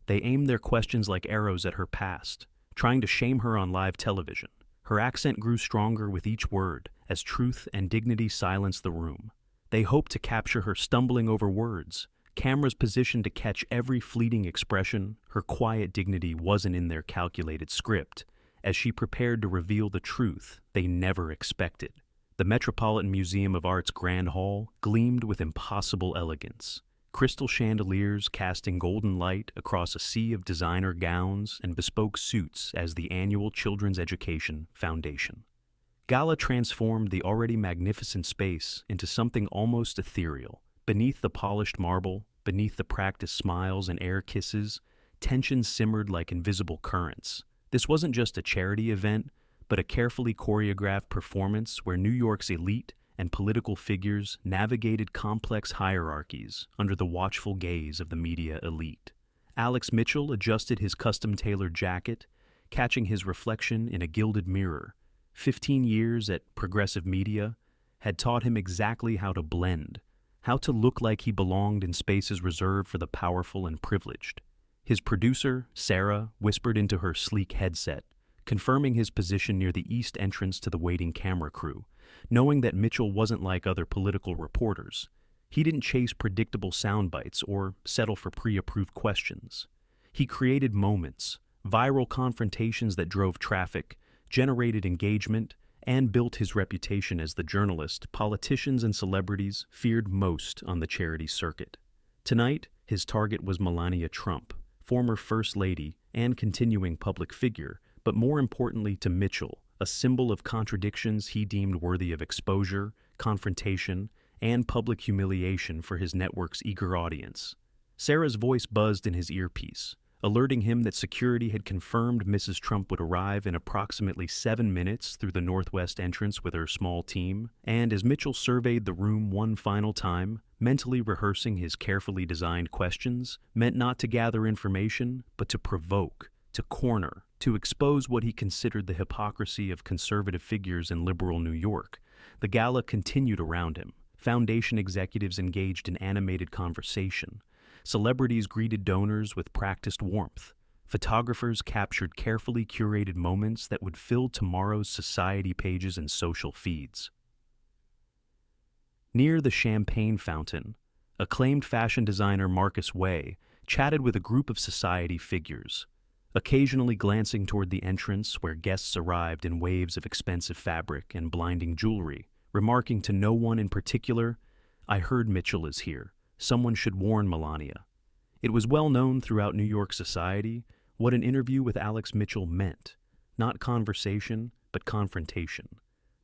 They aimed their questions like arrows at her past, trying to shame her on live television. Her accent grew stronger with each word, as truth and dignity silenced the room. They hoped to capture her stumbling over words, cameras positioned to catch every fleeting expression. Her quiet dignity wasn't in their calculated script, as she prepared to reveal the truth they never expected. The Metropolitan Museum of Art's Grand Hall gleamed with impossible elegance. Crystal chandeliers casting golden light across a sea of designer gowns and bespoke suits as the annual Children's Education Foundation. Gala transformed the already magnificent space into something almost ethereal. Beneath the polished marble, beneath the practiced smiles and air kisses, tensions simmered like invisible currents. This wasn't just a charity event, but a carefully choreographed performance where New York's elite and political figures navigated complex hierarchies under the watchful gaze of the media elite. Alex Mitchell adjusted his custom-tailored jacket, catching his reflection in a gilded mirror. 15 years at Progressive Media had taught him exactly how to blend, how to look like he belonged in spaces reserved for the powerful and privileged. His producer, Sarah, whispered into her sleek headset, confirming his position near the east entrance to the waiting camera crew, knowing that Mitchell wasn't like other political reporters. He didn't chase predictable sound bites or settle for pre-approved questions. He created moments, viral confrontations that drove traffic, generated engagement, and built his reputation as the journalist politicians and celebrities feared most on the charity circuit. Tonight, his target was Melania Trump, former First Lady and continuing public figure, but more importantly to Mitchell, a symbol of contradictions he deemed worthy of exposure, confrontation, and public humiliation for his network's eager audience. Sarah's voice buzzed in his earpiece, alerting him that security had confirmed Mrs. Trump would arrive in approximately 7 minutes through the northwest entrance with her small team, and as Mitchell surveyed the room one final time, mentally rehearsing his carefully designed questions, meant not to gather information, but to provoke, to corner, to expose what he considered the hypocrisy of conservative figures in liberal New York. The gala continued around him. Foundation executives engaged in animated conversation. Celebrities greeted donors with practiced warmth. Photographers captured carefully curated moments that would fill tomorrow's society pages and social feeds. Near the champagne fountain, acclaimed fashion designer Marcus Way chatted with a group of society figures, occasionally glancing toward the entrance where guests arrived in waves of expensive fabric and blinding jewelry, remarking to no one in particular, "I heard Mitchell is here. Someone should warn Melania." It was well known throughout New York society what an interview with Alex Mitchell meant. Not conversation, but confrontation.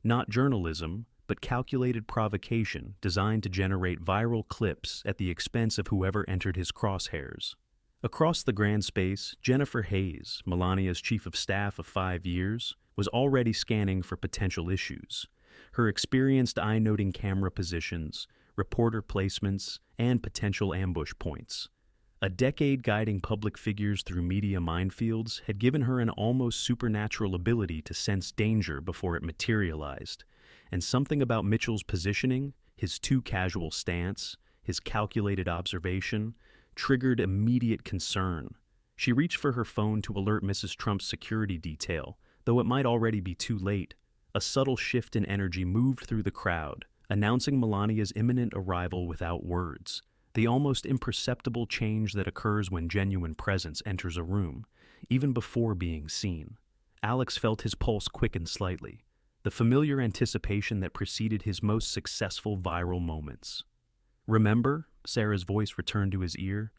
Not journalism, but calculated provocation designed to generate viral clips at the expense of whoever entered his crosshairs. Across the grand space, Jennifer Hayes, Melania's chief of staff of 5 years, was already scanning for potential issues. Her experienced eye-noting camera positions, reporter placements, and potential ambush points. A decade guiding public figures through media minefields had given her an almost supernatural ability to sense danger before it materialized, and something about Mitchell's positioning, his too casual stance, his calculated observation, triggered immediate concern. She reached for her phone to alert Mrs. Trump's security detail, though it might already be too late. A subtle shift in energy moved through the crowd, announcing Melania's imminent arrival without words, the almost imperceptible change that occurs when genuine presence enters a room, even before being seen. Alex felt his pulse quicken slightly, the familiar anticipation that preceded his most successful viral moments. "Remember," Sarah's voice returned to his ear,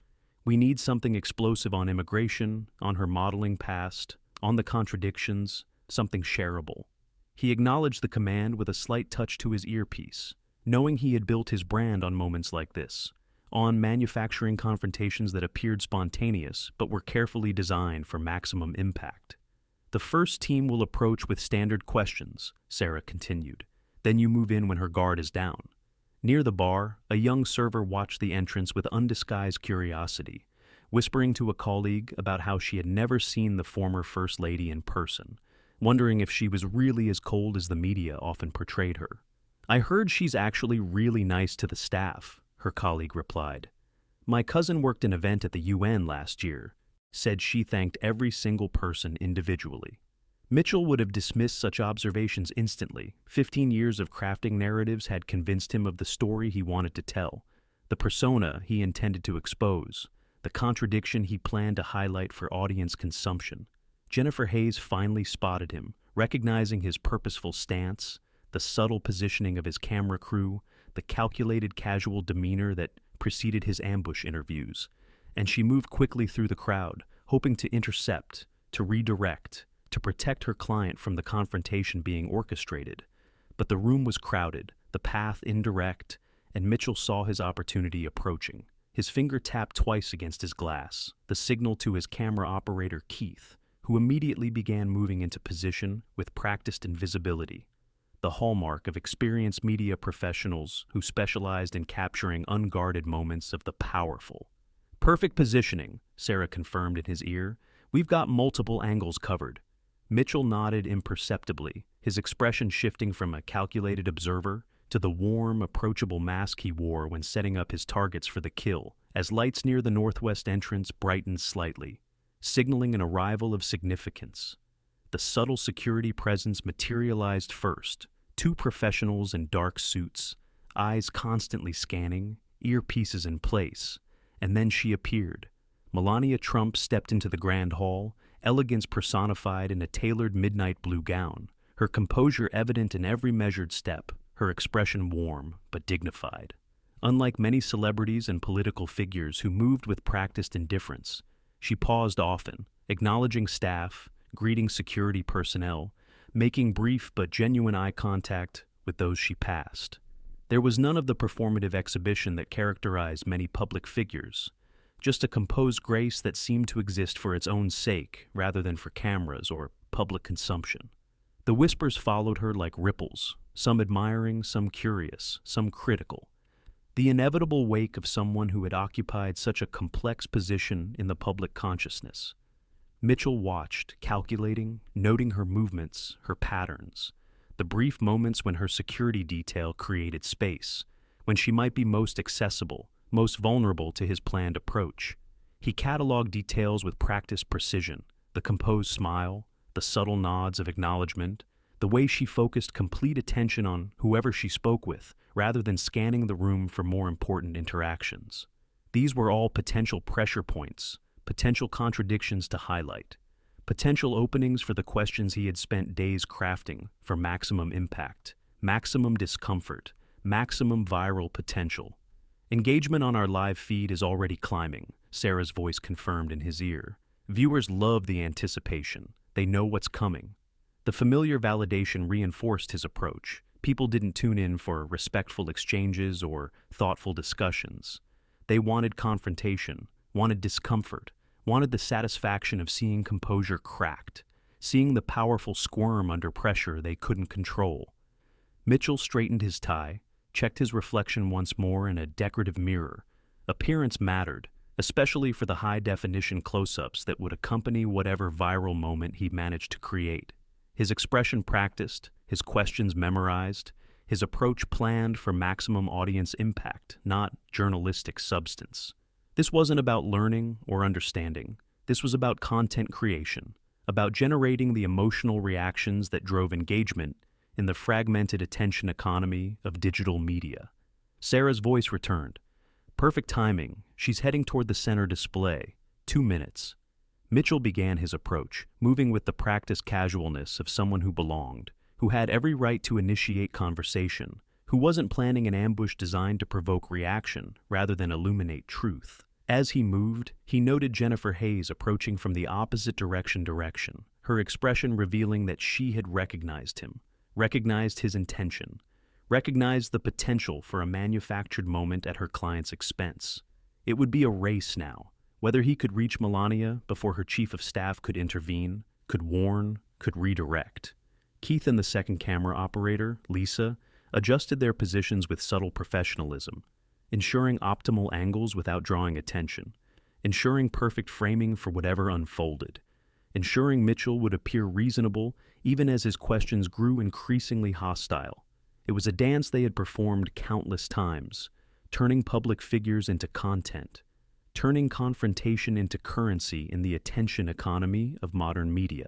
"we need something explosive on immigration, on her modeling past, on the contradictions, something shareable." He acknowledged the command with a slight touch to his earpiece, knowing he had built his brand on moments like this, on manufacturing confrontations that appeared spontaneous but were carefully designed for maximum impact. "The first team will approach with standard questions," Sarah continued. "Then you move in when her guard is down." Near the bar, a young server watched the entrance with undisguised curiosity, whispering to a colleague about how she had never seen the former First Lady in person, wondering if she was really as cold as the media often portrayed her. "I heard she's actually really nice to the staff," her colleague replied. "My cousin worked an event at the UN last year. said she thanked every single person individually. Mitchell would have dismissed such observations instantly. 15 years of crafting narratives had convinced him of the story he wanted to tell, the persona he intended to expose, the contradiction he planned to highlight for audience consumption. Jennifer Hayes finally spotted him, recognizing his purposeful stance, the subtle positioning of his camera crew, the calculated casual demeanor that preceded his ambush interviews, and she moved quickly through the crowd, hoping to intercept, to redirect, to protect her client from the confrontation being orchestrated. But the room was crowded, the path indirect, and Mitchell saw his opportunity approaching. His finger tapped twice against his glass, the signal to his camera operator Keith, who immediately began moving into position with practiced invisibility, the hallmark of experienced media professionals who specialized in capturing unguarded moments of the powerful. "Perfect positioning," Sarah confirmed in his ear. "We've got multiple angles covered." Mitchell nodded imperceptibly, his expression shifting from a calculated observer to the warm, approachable mask he wore when setting up his targets for the kill, as lights near the northwest entrance brightened slightly, signaling an arrival of significance. The subtle security presence materialized first, two professionals in dark suits, eyes constantly scanning, earpieces in place, and then she appeared. Melania Trump stepped into the grand hall, elegance personified in a tailored midnight blue gown, her composure evident in every measured step, her expression warm but dignified. Unlike many celebrities and political figures who moved with practiced indifference, she paused often, acknowledging staff, greeting security personnel, making brief but genuine eye contact with those she passed. There was none of the performative exhibition that characterized many public figures, just a composed grace that seemed to exist for its own sake rather than for cameras or public consumption. The whispers followed her like ripples, some admiring, some curious, some critical. The inevitable wake of someone who had occupied such a complex position in the public consciousness. Mitchell watched, calculating, noting her movements, her patterns, the brief moments when her security detail created space, when she might be most accessible, most vulnerable to his planned approach. He cataloged details with practiced precision, the composed smile, the subtle nods of acknowledgement, the way she focused complete attention on whoever she spoke with, rather than scanning the room for more important interactions. These were all potential pressure points, potential contradictions to highlight, potential openings for the questions he had spent days crafting for maximum impact, maximum discomfort, maximum viral potential. "Engagement on our live feed is already climbing," Sarah's voice confirmed in his ear. "Viewers love the anticipation. They know what's coming." The familiar validation reinforced his approach. People didn't tune in for respectful exchanges or thoughtful discussions. They wanted confrontation, wanted discomfort, wanted the satisfaction of seeing composure cracked, seeing the powerful squirm under pressure they couldn't control. Mitchell straightened his tie, checked his reflection once more in a decorative mirror. Appearance mattered, especially for the high-definition close-ups that would accompany whatever viral moment he managed to create. His expression practiced, his questions memorized, his approach planned for maximum audience impact, not journalistic substance. This wasn't about learning or understanding. This was about content creation, about generating the emotional reactions that drove engagement in the fragmented attention economy of digital media. Sarah's voice returned. "Perfect timing. She's heading toward the center display. 2 minutes." Mitchell began his approach, moving with the practiced casualness of someone who belonged, who had every right to initiate conversation, who wasn't planning an ambush designed to provoke reaction rather than illuminate truth. As he moved, he noted Jennifer Hayes approaching from the opposite direction, her expression revealing that she had recognized him, recognized his intention, recognized the potential for a manufactured moment at her client's expense. It would be a race now, whether he could reach Melania before her chief of staff could intervene, could warn, could redirect. Keith and the second camera operator, Lisa, adjusted their positions with subtle professionalism, ensuring optimal angles without drawing attention, ensuring perfect framing for whatever unfolded, ensuring Mitchell would appear reasonable even as his questions grew increasingly hostile. It was a dance they had performed countless times, turning public figures into content, turning confrontation into currency in the attention economy of modern media.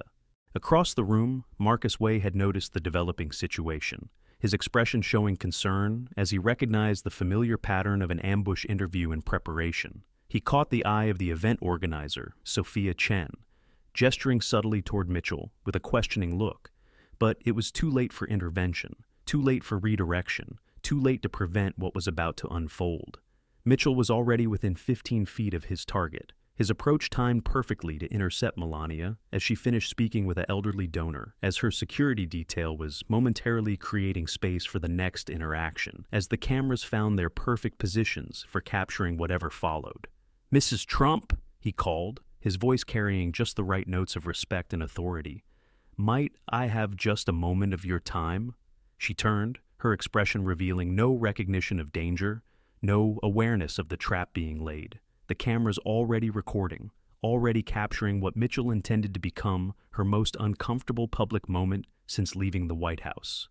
Across the room, Marcus Way had noticed the developing situation, his expression showing concern as he recognized the familiar pattern of an ambush interview in preparation. He caught the eye of the event organizer, Sophia Chen, gesturing subtly toward Mitchell with a questioning look. But it was too late for intervention, too late for redirection, too late to prevent what was about to unfold. Mitchell was already within 15 feet of his target, his approach timed perfectly to intercept Melania as she finished speaking with an elderly donor, as her security detail was momentarily creating space for the next interaction, as the cameras found their perfect positions for capturing whatever followed. "Mrs. Trump," he called, his voice carrying just the right notes of respect and authority. "Might I have just a moment of your time?" She turned, her expression revealing no recognition of danger, no awareness of the trap being laid. The cameras already recording, already capturing what Mitchell intended to become her most uncomfortable public moment since leaving the White House.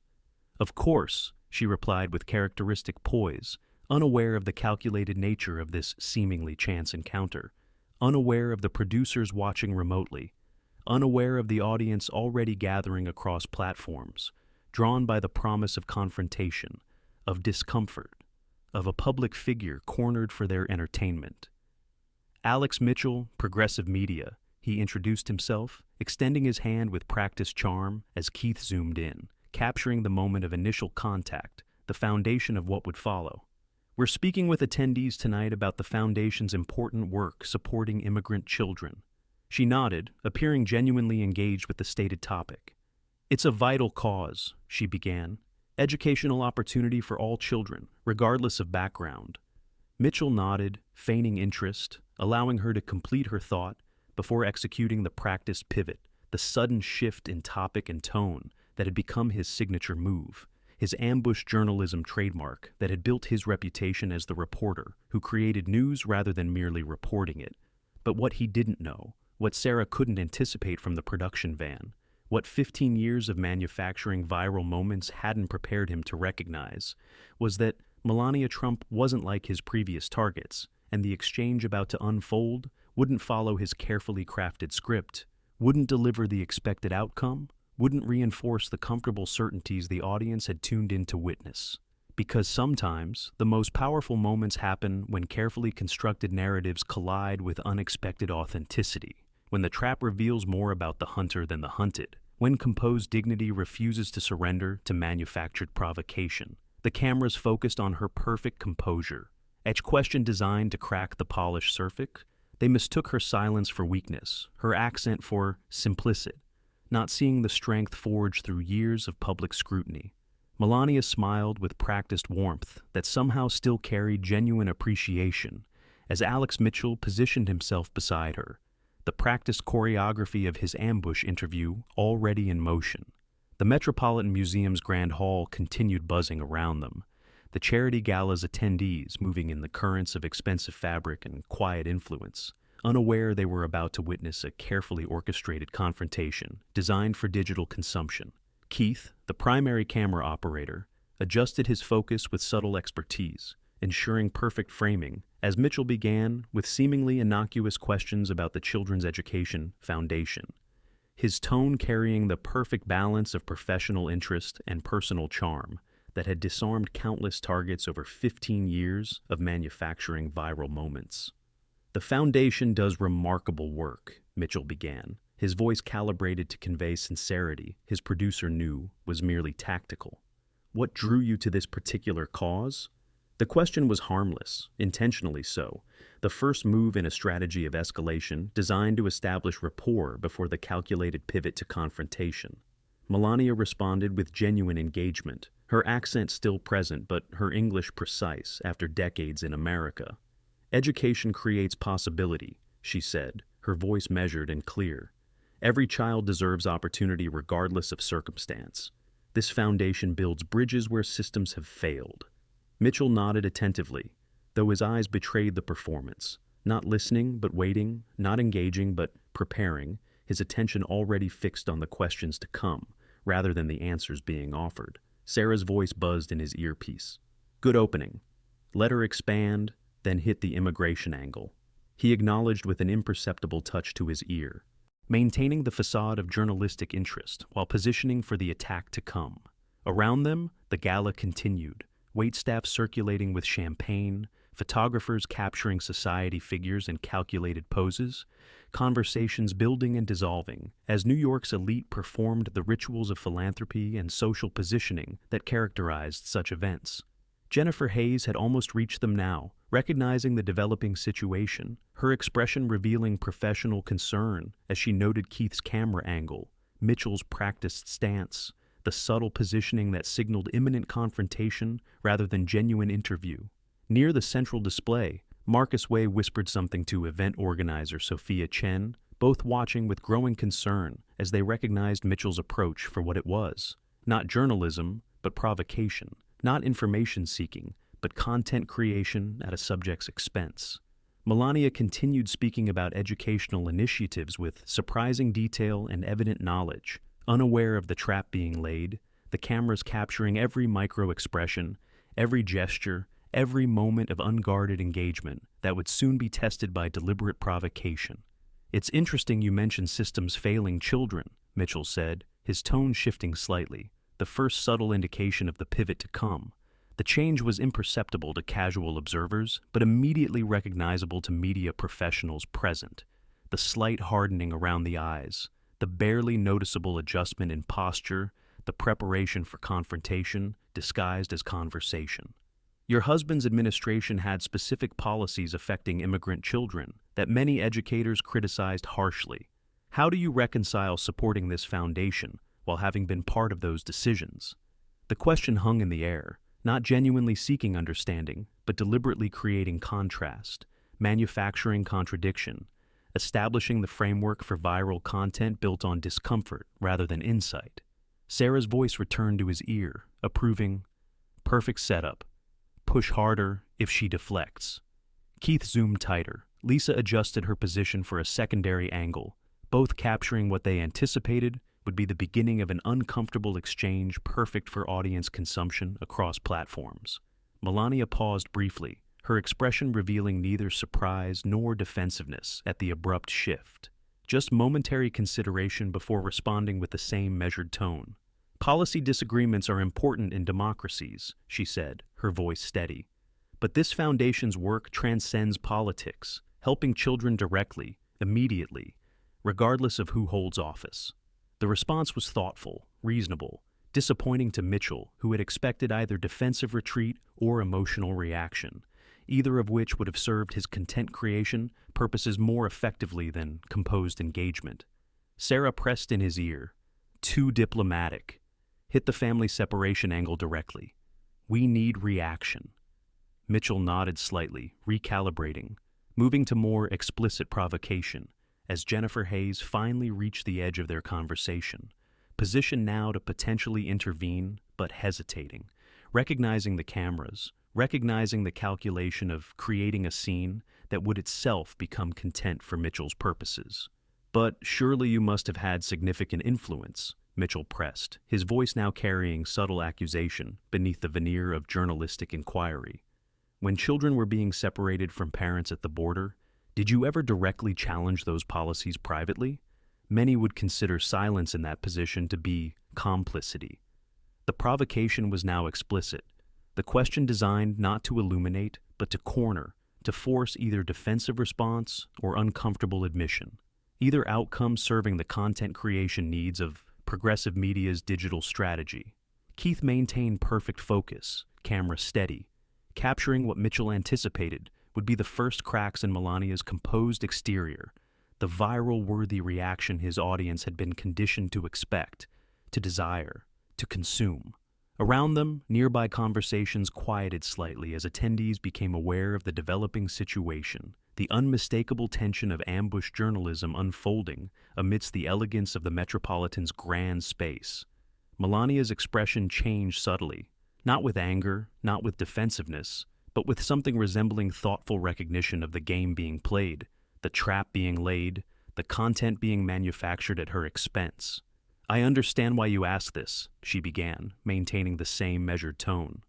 "Of course," she replied with characteristic poise, unaware of the calculated nature of this seemingly chance encounter, unaware of the producers watching remotely, unaware of the audience already gathering across platforms, drawn by the promise of confrontation, of discomfort, of a public figure cornered for their entertainment. "Alex Mitchell, Progressive Media," he introduced himself, extending his hand with practiced charm as Keith zoomed in, capturing the moment of initial contact, the foundation of what would follow. "We're speaking with attendees tonight about the Foundation's important work supporting immigrant children." She nodded, appearing genuinely engaged with the stated topic. "It's a vital cause," she began. "Educational opportunity for all children, regardless of background." Mitchell nodded, feigning interest, allowing her to complete her thought before executing the practiced pivot, the sudden shift in topic and tone that had become his signature move, his ambush journalism trademark that had built his reputation as the reporter who created news rather than merely reporting it. But what he didn't know, what Sarah couldn't anticipate from the production van, what 15 years of manufacturing viral moments hadn't prepared him to recognize, was that Melania Trump wasn't like his previous targets, and the exchange about to unfold wouldn't follow his carefully crafted script, wouldn't deliver the expected outcome, wouldn't reinforce the comfortable certainties the audience had tuned in to witness. Because sometimes, the most powerful moments happen when carefully constructed narratives collide with unexpected authenticity, when the trap reveals more about the hunter than the hunted, when composed dignity refuses to surrender to manufactured provocation. The cameras focused on her perfect composure. Each question designed to crack the polished surface, they mistook her silence for weakness, her accent for simplicity, not seeing the strength forged through years of public scrutiny. Melania smiled with practiced warmth that somehow still carried genuine appreciation as Alex Mitchell positioned himself beside her, the practiced choreography of his ambush interview already in motion. The Metropolitan Museum's Grand Hall continued buzzing around them, the charity gala's attendees moving in the currents of expensive fabric and quiet influence, unaware they were about to witness a carefully orchestrated confrontation designed for digital consumption. Keith, the primary camera operator, adjusted his focus with subtle expertise, ensuring perfect framing as Mitchell began with seemingly innocuous questions about the Children's Education Foundation, his tone carrying the perfect balance of professional interest and personal charm that had disarmed countless targets over 15 years of manufacturing viral moments. "The Foundation does remarkable work," Mitchell began, his voice calibrated to convey sincerity his producer knew was merely tactical. "What drew you to this particular cause?" The question was harmless, intentionally so, the first move in a strategy of escalation designed to establish rapport before the calculated pivot to confrontation. Melania responded with genuine engagement, her accent still present but her English precise after decades in America. "Education creates possibility," she said, her voice measured and clear. "Every child deserves opportunity regardless of circumstance. This foundation builds bridges where systems have failed." Mitchell nodded attentively, though his eyes betrayed the performance, not listening but waiting, not engaging but preparing, his attention already fixed on the questions to come, rather than the answers being offered. Sarah's voice buzzed in his earpiece. "Good opening. Let her expand, then hit the immigration angle." he acknowledged with an imperceptible touch to his ear, maintaining the facade of journalistic interest while positioning for the attack to come. Around them, the gala continued, waitstaff circulating with champagne, photographers capturing society figures in calculated poses, conversations building and dissolving as New York's elite performed the rituals of philanthropy and social positioning that characterized such events. Jennifer Hayes had almost reached them now, recognizing the developing situation, her expression revealing professional concern as she noted Keith's camera angle, Mitchell's practiced stance, the subtle positioning that signaled imminent confrontation rather than genuine interview. Near the central display, Marcus Way whispered something to event organizer Sophia Chen, both watching with growing concern as they recognized Mitchell's approach for what it was. Not journalism, but provocation. Not information seeking, but content creation at a subject's expense. Melania continued speaking about educational initiatives with surprising detail and evident knowledge, unaware of the trap being laid, the cameras capturing every micro-expression, every gesture, every moment of unguarded engagement that would soon be tested by deliberate provocation. "It's interesting you mention systems failing children," Mitchell said, his tone shifting slightly, the first subtle indication of the pivot to come. The change was imperceptible to casual observers, but immediately recognizable to media professionals present. The slight hardening around the eyes, the barely noticeable adjustment in posture, the preparation for confrontation disguised as conversation. "Your husband's administration had specific policies affecting immigrant children that many educators criticized harshly. How do you reconcile supporting this foundation while having been part of those decisions?" The question hung in the air, not genuinely seeking understanding, but deliberately creating contrast, manufacturing contradiction, establishing the framework for viral content built on discomfort rather than insight. Sarah's voice returned to his ear, approving, "Perfect setup. Push harder if she deflects." Keith zoomed tighter. Lisa adjusted her position for a secondary angle, both capturing what they anticipated would be the beginning of an uncomfortable exchange perfect for audience consumption across platforms. Melania paused briefly, her expression revealing neither surprise nor defensiveness at the abrupt shift. Just momentary consideration before responding with the same measured tone. "Policy disagreements are important in democracies," she said, her voice steady. "But this foundation's work transcends politics, helping children directly, immediately, regardless of who holds office." The response was thoughtful, reasonable, disappointing to Mitchell, who had expected either defensive retreat or emotional reaction, either of which would have served his content creation purposes more effectively than composed engagement. Sarah pressed in his ear, "Too diplomatic. Hit the family separation angle directly. We need reaction." Mitchell nodded slightly, recalibrating, moving to more explicit provocation, as Jennifer Hayes finally reached the edge of their conversation, positioned now to potentially intervene, but hesitating, recognizing the cameras, recognizing the calculation of creating a scene that would itself become content for Mitchell's purposes. "But surely you must have had significant influence," Mitchell pressed, his voice now carrying subtle accusation beneath the veneer of journalistic inquiry. "When children were being separated from parents at the border, did you ever directly challenge those policies privately? Many would consider silence in that position to be complicity." The provocation was now explicit, the question designed not to illuminate, but to corner, to force either defensive response or uncomfortable admission. Either outcome serving the content creation needs of progressive media's digital strategy. Keith maintained perfect focus, camera steady, capturing what Mitchell anticipated would be the first cracks in Melania's composed exterior, the viral-worthy reaction his audience had been conditioned to expect, to desire, to consume. Around them, nearby conversations quieted slightly as attendees became aware of the developing situation, the unmistakable tension of ambush journalism unfolding amidst the elegance of the Metropolitan's grand space. Melania's expression changed subtly, not with anger, not with defensiveness, but with something resembling thoughtful recognition of the game being played, the trap being laid, the content being manufactured at her expense. "I understand why you ask this," she began, maintaining the same measured tone.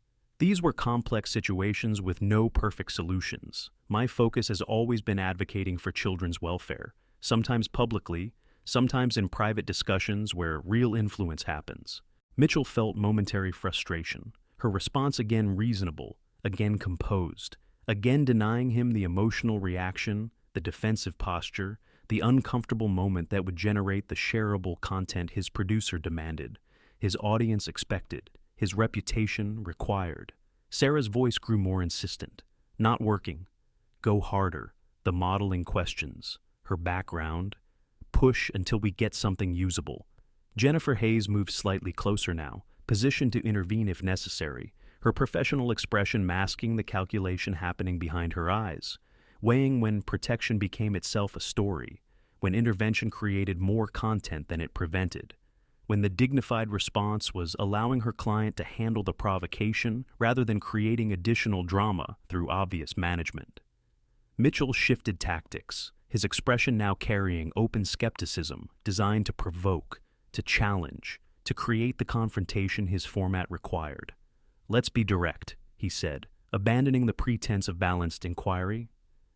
These were complex situations with no perfect solutions. My focus has always been advocating for children's welfare, sometimes publicly, sometimes in private discussions where real influence happens. Mitchell felt momentary frustration, her response again reasonable, again composed, again denying him the emotional reaction, the defensive posture, the uncomfortable moment that would generate the shareable content his producer demanded, his audience expected, his reputation required. Sarah's voice grew more insistent. Not working. Go harder. The modeling questions. Her background. Push until we get something usable. Jennifer Hayes moved slightly closer now, positioned to intervene if necessary, her professional expression masking the calculation happening behind her eyes, weighing when protection became itself a story, when intervention created more content than it prevented, when the dignified response was allowing her client to handle the provocation rather than creating additional drama through obvious management. Mitchell shifted tactics, his expression now carrying open skepticism designed to provoke, to challenge, to create the confrontation his format required. "Let's be direct," he said, abandoning the pretense of balanced inquiry.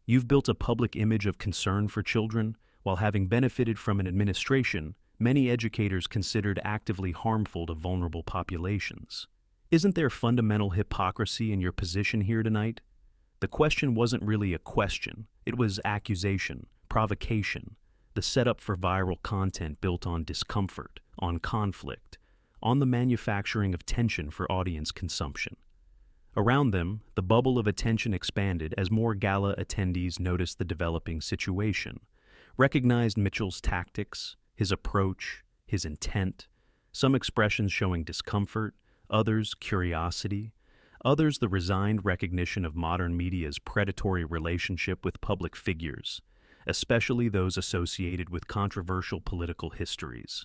"You've built a public image of concern for children, while having benefited from an administration many educators considered actively harmful to vulnerable populations. Isn't there fundamental hypocrisy in your position here tonight?" The question wasn't really a question, it was accusation, provocation, the setup for viral content built on discomfort, on conflict, on the manufacturing of tension for audience consumption. Around them, the bubble of attention expanded as more gala attendees noticed the developing situation, recognized Mitchell's tactics, his approach, his intent, some expressions showing discomfort, others curiosity, others the resigned recognition of modern media's predatory relationship with public figures, especially those associated with controversial political histories.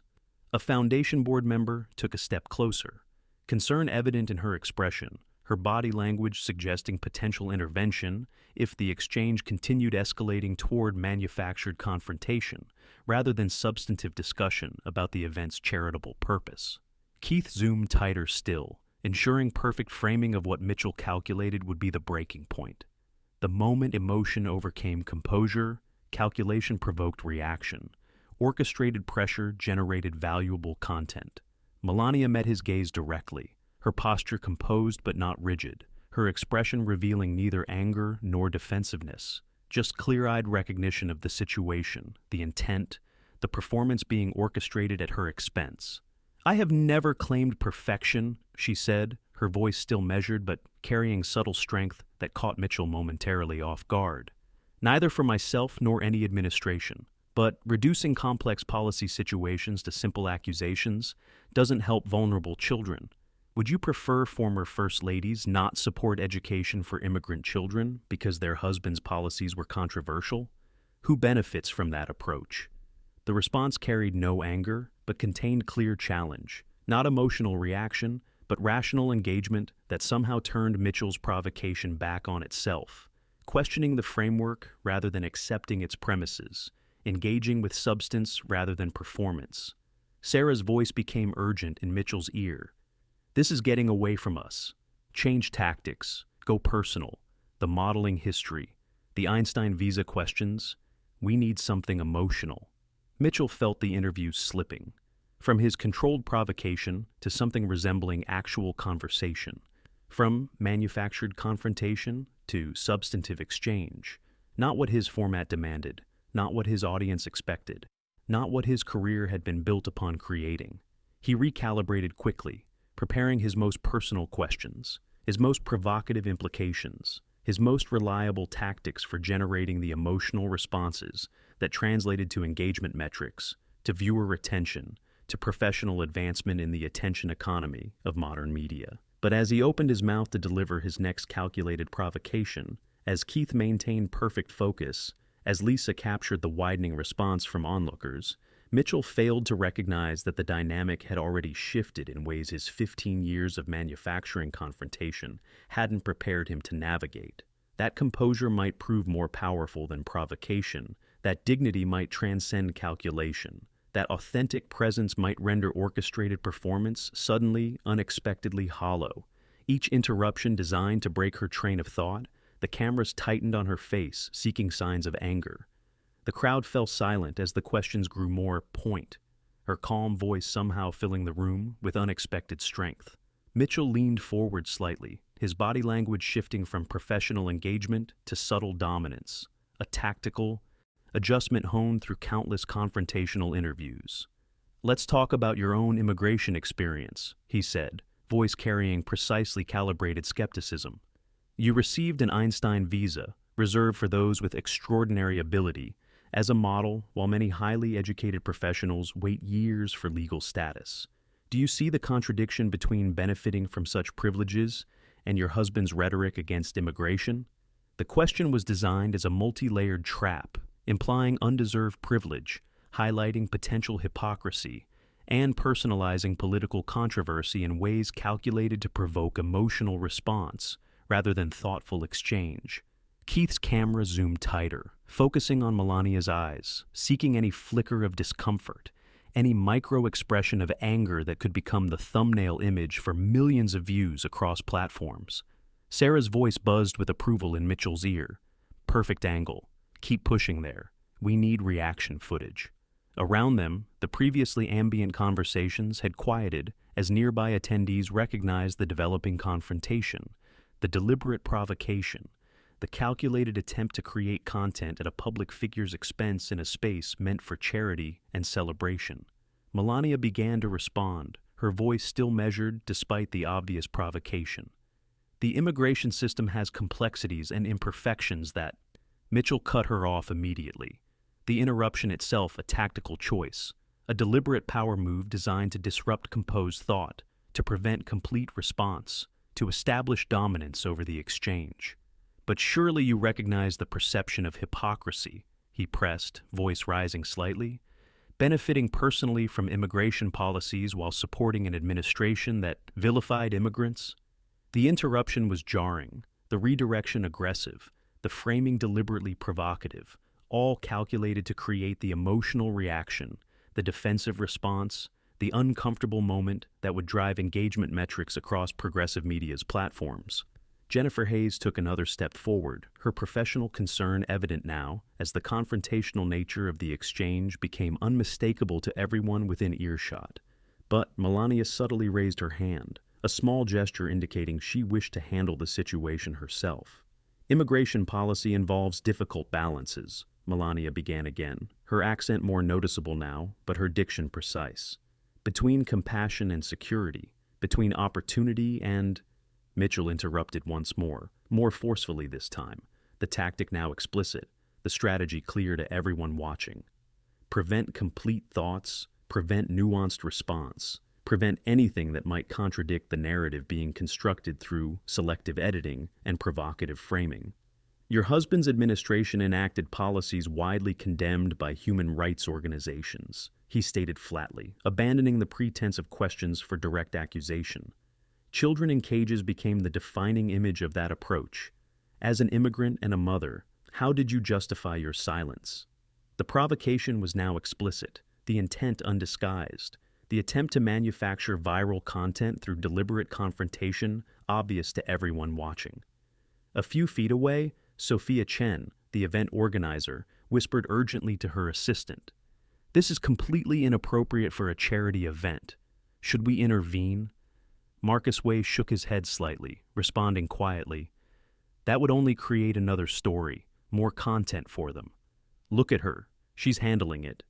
A foundation board member took a step closer, concern evident in her expression, her body language suggesting potential intervention if the exchange continued escalating toward manufactured confrontation rather than substantive discussion about the event's charitable purpose. Keith zoomed tighter still, ensuring perfect framing of what Mitchell calculated would be the breaking point. The moment emotion overcame composure, calculation provoked reaction. Orchestrated pressure generated valuable content. Melania met his gaze directly, her posture composed but not rigid, her expression revealing neither anger nor defensiveness, just clear-eyed recognition of the situation, the intent, the performance being orchestrated at her expense. "I have never claimed perfection," she said, her voice still measured but carrying subtle strength that caught Mitchell momentarily off guard. "Neither for myself nor any administration. But reducing complex policy situations to simple accusations doesn't help vulnerable children. Would you prefer former First Ladies not support education for immigrant children because their husbands' policies were controversial? Who benefits from that approach?" The response carried no anger, but contained clear challenge, not emotional reaction, but rational engagement that somehow turned Mitchell's provocation back on itself, questioning the framework rather than accepting its premises, engaging with substance rather than performance. Sarah's voice became urgent in Mitchell's ear. "This is getting away from us. Change tactics. Go personal. The modeling history. The Einstein visa questions. We need something emotional." Mitchell felt the interview slipping, from his controlled provocation to something resembling actual conversation, from manufactured confrontation to substantive exchange. Not what his format demanded, not what his audience expected, not what his career had been built upon creating. He recalibrated quickly, preparing his most personal questions, his most provocative implications, his most reliable tactics for generating the emotional responses that translated to engagement metrics, to viewer retention, to professional advancement in the attention economy of modern media. But as he opened his mouth to deliver his next calculated provocation, as Keith maintained perfect focus, as Lisa captured the widening response from onlookers, Mitchell failed to recognize that the dynamic had already shifted in ways his 15 years of manufacturing confrontation hadn't prepared him to navigate. That composure might prove more powerful than provocation, that dignity might transcend calculation, that authentic presence might render orchestrated performance suddenly, unexpectedly hollow. each interruption designed to break her train of thought. The cameras tightened on her face, seeking signs of anger. The crowd fell silent as the questions grew more point, her calm voice somehow filling the room with unexpected strength. Mitchell leaned forward slightly, his body language shifting from professional engagement to subtle dominance, a tactical adjustment honed through countless confrontational interviews. "Let's talk about your own immigration experience," he said, voice carrying precisely calibrated skepticism. "You received an Einstein visa, reserved for those with extraordinary ability, as a model, while many highly educated professionals wait years for legal status. Do you see the contradiction between benefiting from such privileges and your husband's rhetoric against immigration?" The question was designed as a multi-layered trap, implying undeserved privilege, highlighting potential hypocrisy, and personalizing political controversy in ways calculated to provoke emotional response rather than thoughtful exchange. Keith's camera zoomed tighter, focusing on Melania's eyes, seeking any flicker of discomfort, any micro-expression of anger that could become the thumbnail image for millions of views across platforms. Sarah's voice buzzed with approval in Mitchell's ear. "Perfect angle. Keep pushing there. We need reaction footage." Around them, the previously ambient conversations had quieted as nearby attendees recognized the developing confrontation, the deliberate provocation, the calculated attempt to create content at a public figure's expense in a space meant for charity and celebration. Melania began to respond, her voice still measured despite the obvious provocation. "The immigration system has complexities and imperfections that—" Mitchell cut her off immediately. The interruption itself a tactical choice, a deliberate power move designed to disrupt composed thought, to prevent complete response, to establish dominance over the exchange. "But surely you recognize the perception of hypocrisy," he pressed, voice rising slightly. "Benefiting personally from immigration policies while supporting an administration that vilified immigrants?" The interruption was jarring, the redirection aggressive, the framing deliberately provocative, all calculated to create the emotional reaction, the defensive response, the uncomfortable moment that would drive engagement metrics across progressive media's platforms. Jennifer Hayes took another step forward, her professional concern evident now as the confrontational nature of the exchange became unmistakable to everyone within earshot. But Melania subtly raised her hand, a small gesture indicating she wished to handle the situation herself. "Immigration policy involves difficult balances," Melania began again, her accent more noticeable now, but her diction precise. "Between compassion and security, between opportunity and—" Mitchell interrupted once more forcefully this time, the tactic now explicit, the strategy clear to everyone watching. "Prevent complete thoughts, prevent nuanced response, prevent anything that might contradict the narrative being constructed through selective editing and provocative framing. Your husband's administration enacted policies widely condemned by human rights organizations," he stated flatly, abandoning the pretense of questions for direct accusation. "Children in cages became the defining image of that approach. As an immigrant and a mother, how did you justify your silence?" The provocation was now explicit, the intent undisguised, the attempt to manufacture viral content through deliberate confrontation obvious to everyone watching. A few feet away, Sophia Chen, the event organizer, whispered urgently to her assistant, "This is completely inappropriate for a charity event. Should we intervene?" Marcus Way shook his head slightly, responding quietly, "That would only create another story, more content for them. Look at her, she's handling it."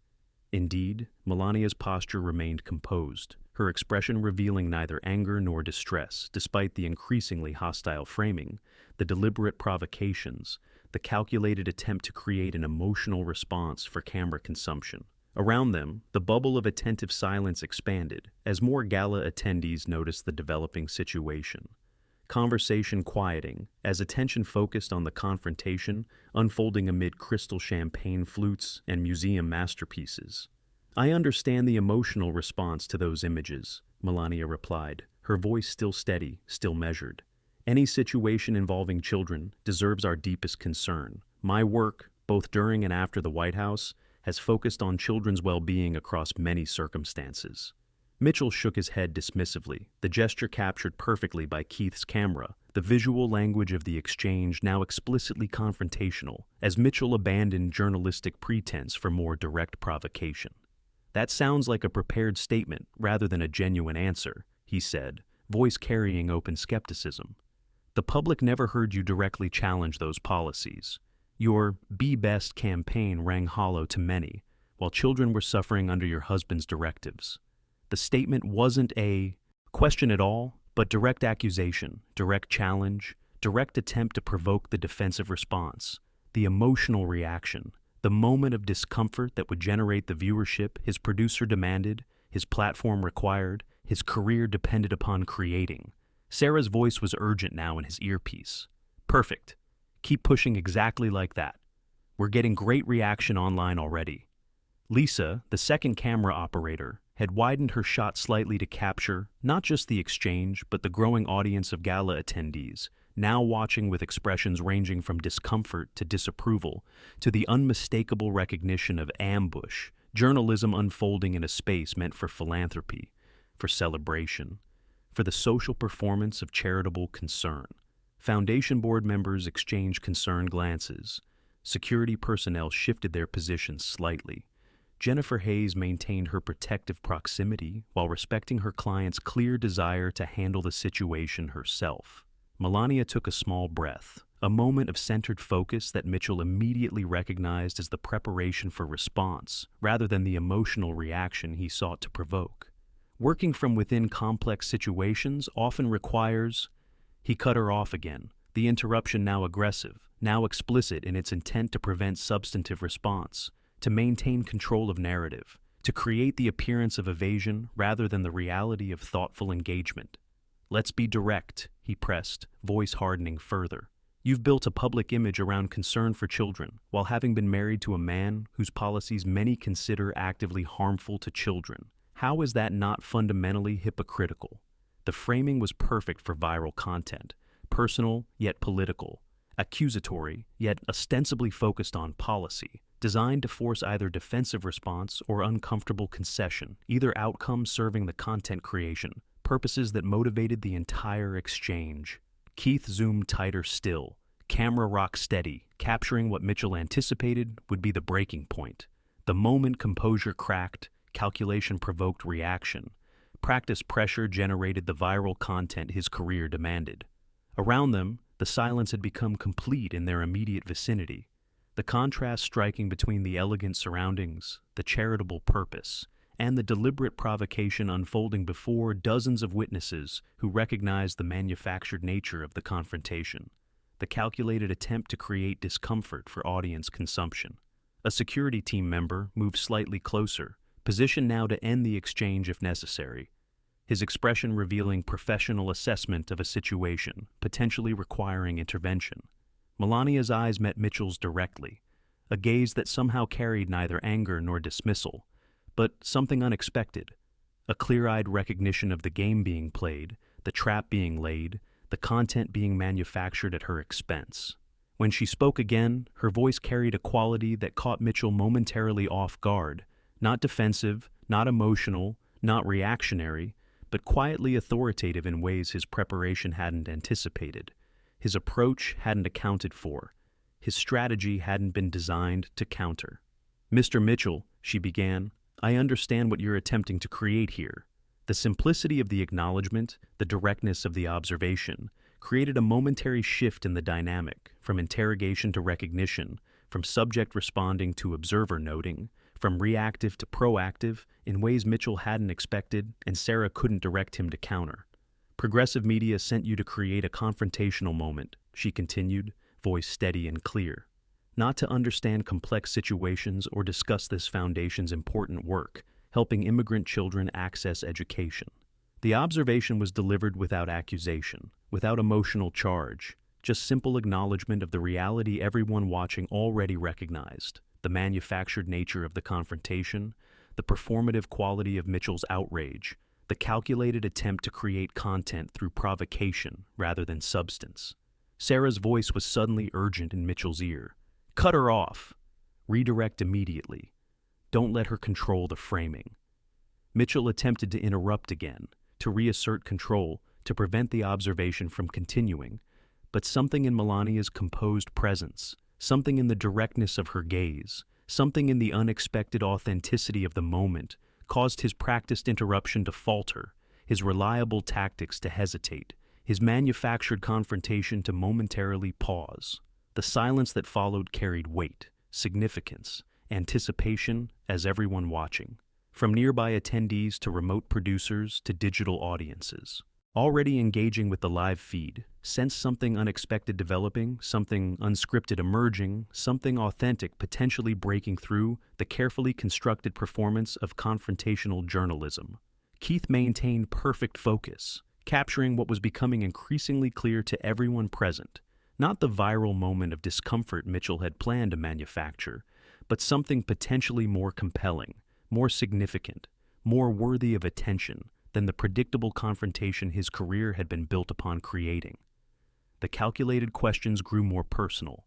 Indeed, Melania's posture remained composed, her expression revealing neither anger nor distress, despite the increasingly hostile framing, the deliberate provocations, the calculated attempt to create an emotional response for camera consumption. Around them, the bubble of attentive silence expanded as more gala attendees noticed the developing situation. Conversation quieting as attention focused on the confrontation unfolding amid crystal champagne flutes and museum masterpieces. "I understand the emotional response to those images," Melania replied, her voice still steady, still measured. "Any situation involving children deserves our deepest concern. My work, both during and after the White House, has focused on children's well-being across many circumstances." Mitchell shook his head dismissively, the gesture captured perfectly by Keith's camera, the visual language of the exchange now explicitly confrontational, as Mitchell abandoned journalistic pretense for more direct provocation. "That sounds like a prepared statement rather than a genuine answer," he said, voice carrying open skepticism. "The public never heard you directly challenge those policies. Your Be Best campaign rang hollow to many, while children were suffering under your husband's directives. The statement wasn't a question at all, but direct accusation, direct challenge, direct attempt to provoke the defensive response, the emotional reaction, the moment of discomfort that would generate the viewership his producer demanded, his platform required, his career depended upon creating." Sarah's voice was urgent now in his earpiece. "Perfect. Keep pushing exactly like that. We're getting great reaction online already." Lisa, the second camera operator, had widened her shot slightly to capture not just the exchange, but the growing audience of gala attendees, now watching with expressions ranging from discomfort to disapproval, to the unmistakable recognition of ambush, journalism unfolding in a space meant for philanthropy, for celebration, for the social performance of charitable concern. Foundation board members exchanged concerned glances. Security personnel shifted their positions slightly. Jennifer Hayes maintained her protective proximity while respecting her client's clear desire to handle the situation herself. Melania took a small breath, a moment of centered focus that Mitchell immediately recognized as the preparation for response, rather than the emotional reaction he sought to provoke. Working from within complex situations often requires... He cut her off again, the interruption now aggressive, now explicit in its intent to prevent substantive response, to maintain control of narrative, to create the appearance of evasion rather than the reality of thoughtful engagement. "Let's be direct," he pressed, voice hardening further. "You've built a public image around concern for children, while having been married to a man whose policies many consider actively harmful to children. How is that not fundamentally hypocritical?" The framing was perfect for viral content, personal yet political, accusatory yet ostensibly focused on policy, designed to force either defensive response or uncomfortable concession, either outcome serving the content creation, purposes that motivated the entire exchange. Keith zoomed tighter still, camera rock steady, capturing what Mitchell anticipated would be the breaking point. The moment composure cracked, calculation provoked reaction. Practice pressure generated the viral content his career demanded. Around them, the silence had become complete in their immediate vicinity. The contrast striking between the elegant surroundings, the charitable purpose, and the deliberate provocation unfolding before dozens of witnesses who recognized the manufactured nature of the confrontation, the calculated attempt to create discomfort for audience consumption. A security team member moved slightly closer, positioned now to end the exchange if necessary, his expression revealing professional assessment of a situation, potentially requiring intervention. Melania's eyes met Mitchell's directly, a gaze that somehow carried neither anger nor dismissal, but something unexpected, a clear-eyed recognition of the game being played, the trap being laid, the content being manufactured at her expense. When she spoke again, her voice carried a quality that caught Mitchell momentarily off guard, not defensive, not emotional, not reactionary, but quietly authoritative in ways his preparation hadn't anticipated. His approach hadn't accounted for. His strategy hadn't been designed to counter. "Mr. Mitchell," she began, "I understand what you're attempting to create here." The simplicity of the acknowledgement, the directness of the observation, created a momentary shift in the dynamic, from interrogation to recognition, from subject responding to observer noting, from reactive to proactive, in ways Mitchell hadn't expected and Sarah couldn't direct him to counter. "Progressive media sent you to create a confrontational moment," she continued, voice steady and clear. "Not to understand complex situations or discuss this foundation's important work, helping immigrant children access education." The observation was delivered without accusation, without emotional charge, just simple acknowledgement of the reality everyone watching already recognized, the manufactured nature of the confrontation, the performative quality of Mitchell's outrage, the calculated attempt to create content through provocation rather than substance. Sarah's voice was suddenly urgent in Mitchell's ear. "Cut her off. Redirect immediately. Don't let her control the framing." Mitchell attempted to interrupt again, to reassert control, to prevent the observation from continuing, but something in Melania's composed presence, something in the directness of her gaze, something in the unexpected authenticity of the moment caused his practiced interruption to falter, his reliable tactics to hesitate, his manufactured confrontation to momentarily pause. The silence that followed carried weight, significance, anticipation as everyone watching, from nearby attendees to remote producers to digital audiences, already engaging with the live feed, sensed something unexpected developing, something unscripted emerging, something authentic potentially breaking through the carefully constructed performance of confrontational journalism. Keith maintained perfect focus, capturing what was becoming increasingly clear to everyone present, not the viral moment of discomfort Mitchell had planned to manufacture, but something potentially more compelling, more significant, more worthy of attention than the predictable confrontation his career had been built upon creating. The calculated questions grew more personal.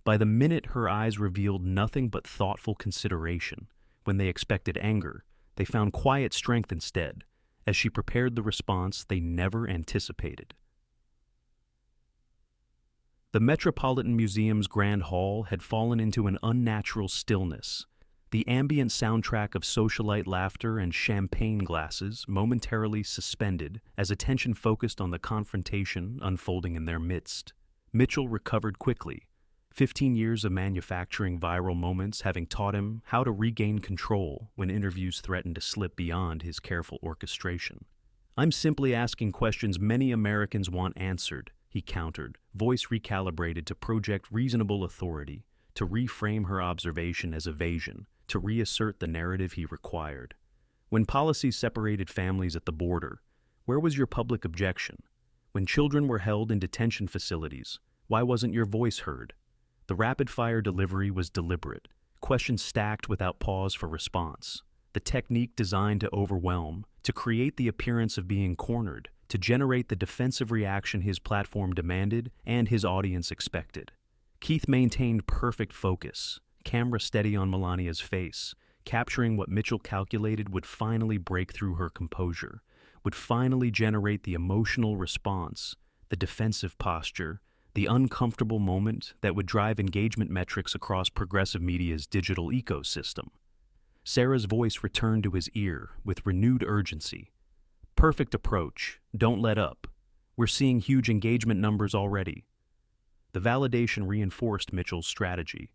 By the minute her eyes revealed nothing but thoughtful consideration. When they expected anger, they found quiet strength instead, as she prepared the response they never anticipated. The Metropolitan Museum's Grand Hall had fallen into an unnatural stillness, the ambient soundtrack of socialite laughter and champagne glasses momentarily suspended as attention focused on the confrontation unfolding in their midst. Mitchell recovered quickly, 15 years of manufacturing viral moments having taught him how to regain control when interviews threatened to slip beyond his careful orchestration. "I'm simply asking questions many Americans want answered," he countered, voice recalibrated to project reasonable authority, to reframe her observation as evasion, to reassert the narrative he required. When policies separated families at the border, where was your public objection? When children were held in detention facilities, why wasn't your voice heard? The rapid-fire delivery was deliberate, questions stacked without pause for response. The technique designed to overwhelm, to create the appearance of being cornered, to generate the defensive reaction his platform demanded and his audience expected. Keith maintained perfect focus, camera steady on Melania's face, capturing what Mitchell calculated would finally break through her composure, would finally generate the emotional response, the defensive posture, the uncomfortable moment that would drive engagement metrics across progressive media's digital ecosystem. Sarah's voice returned to his ear with renewed urgency. "Perfect approach. Don't let up. We're seeing huge engagement numbers already." The validation reinforced Mitchell's strategy,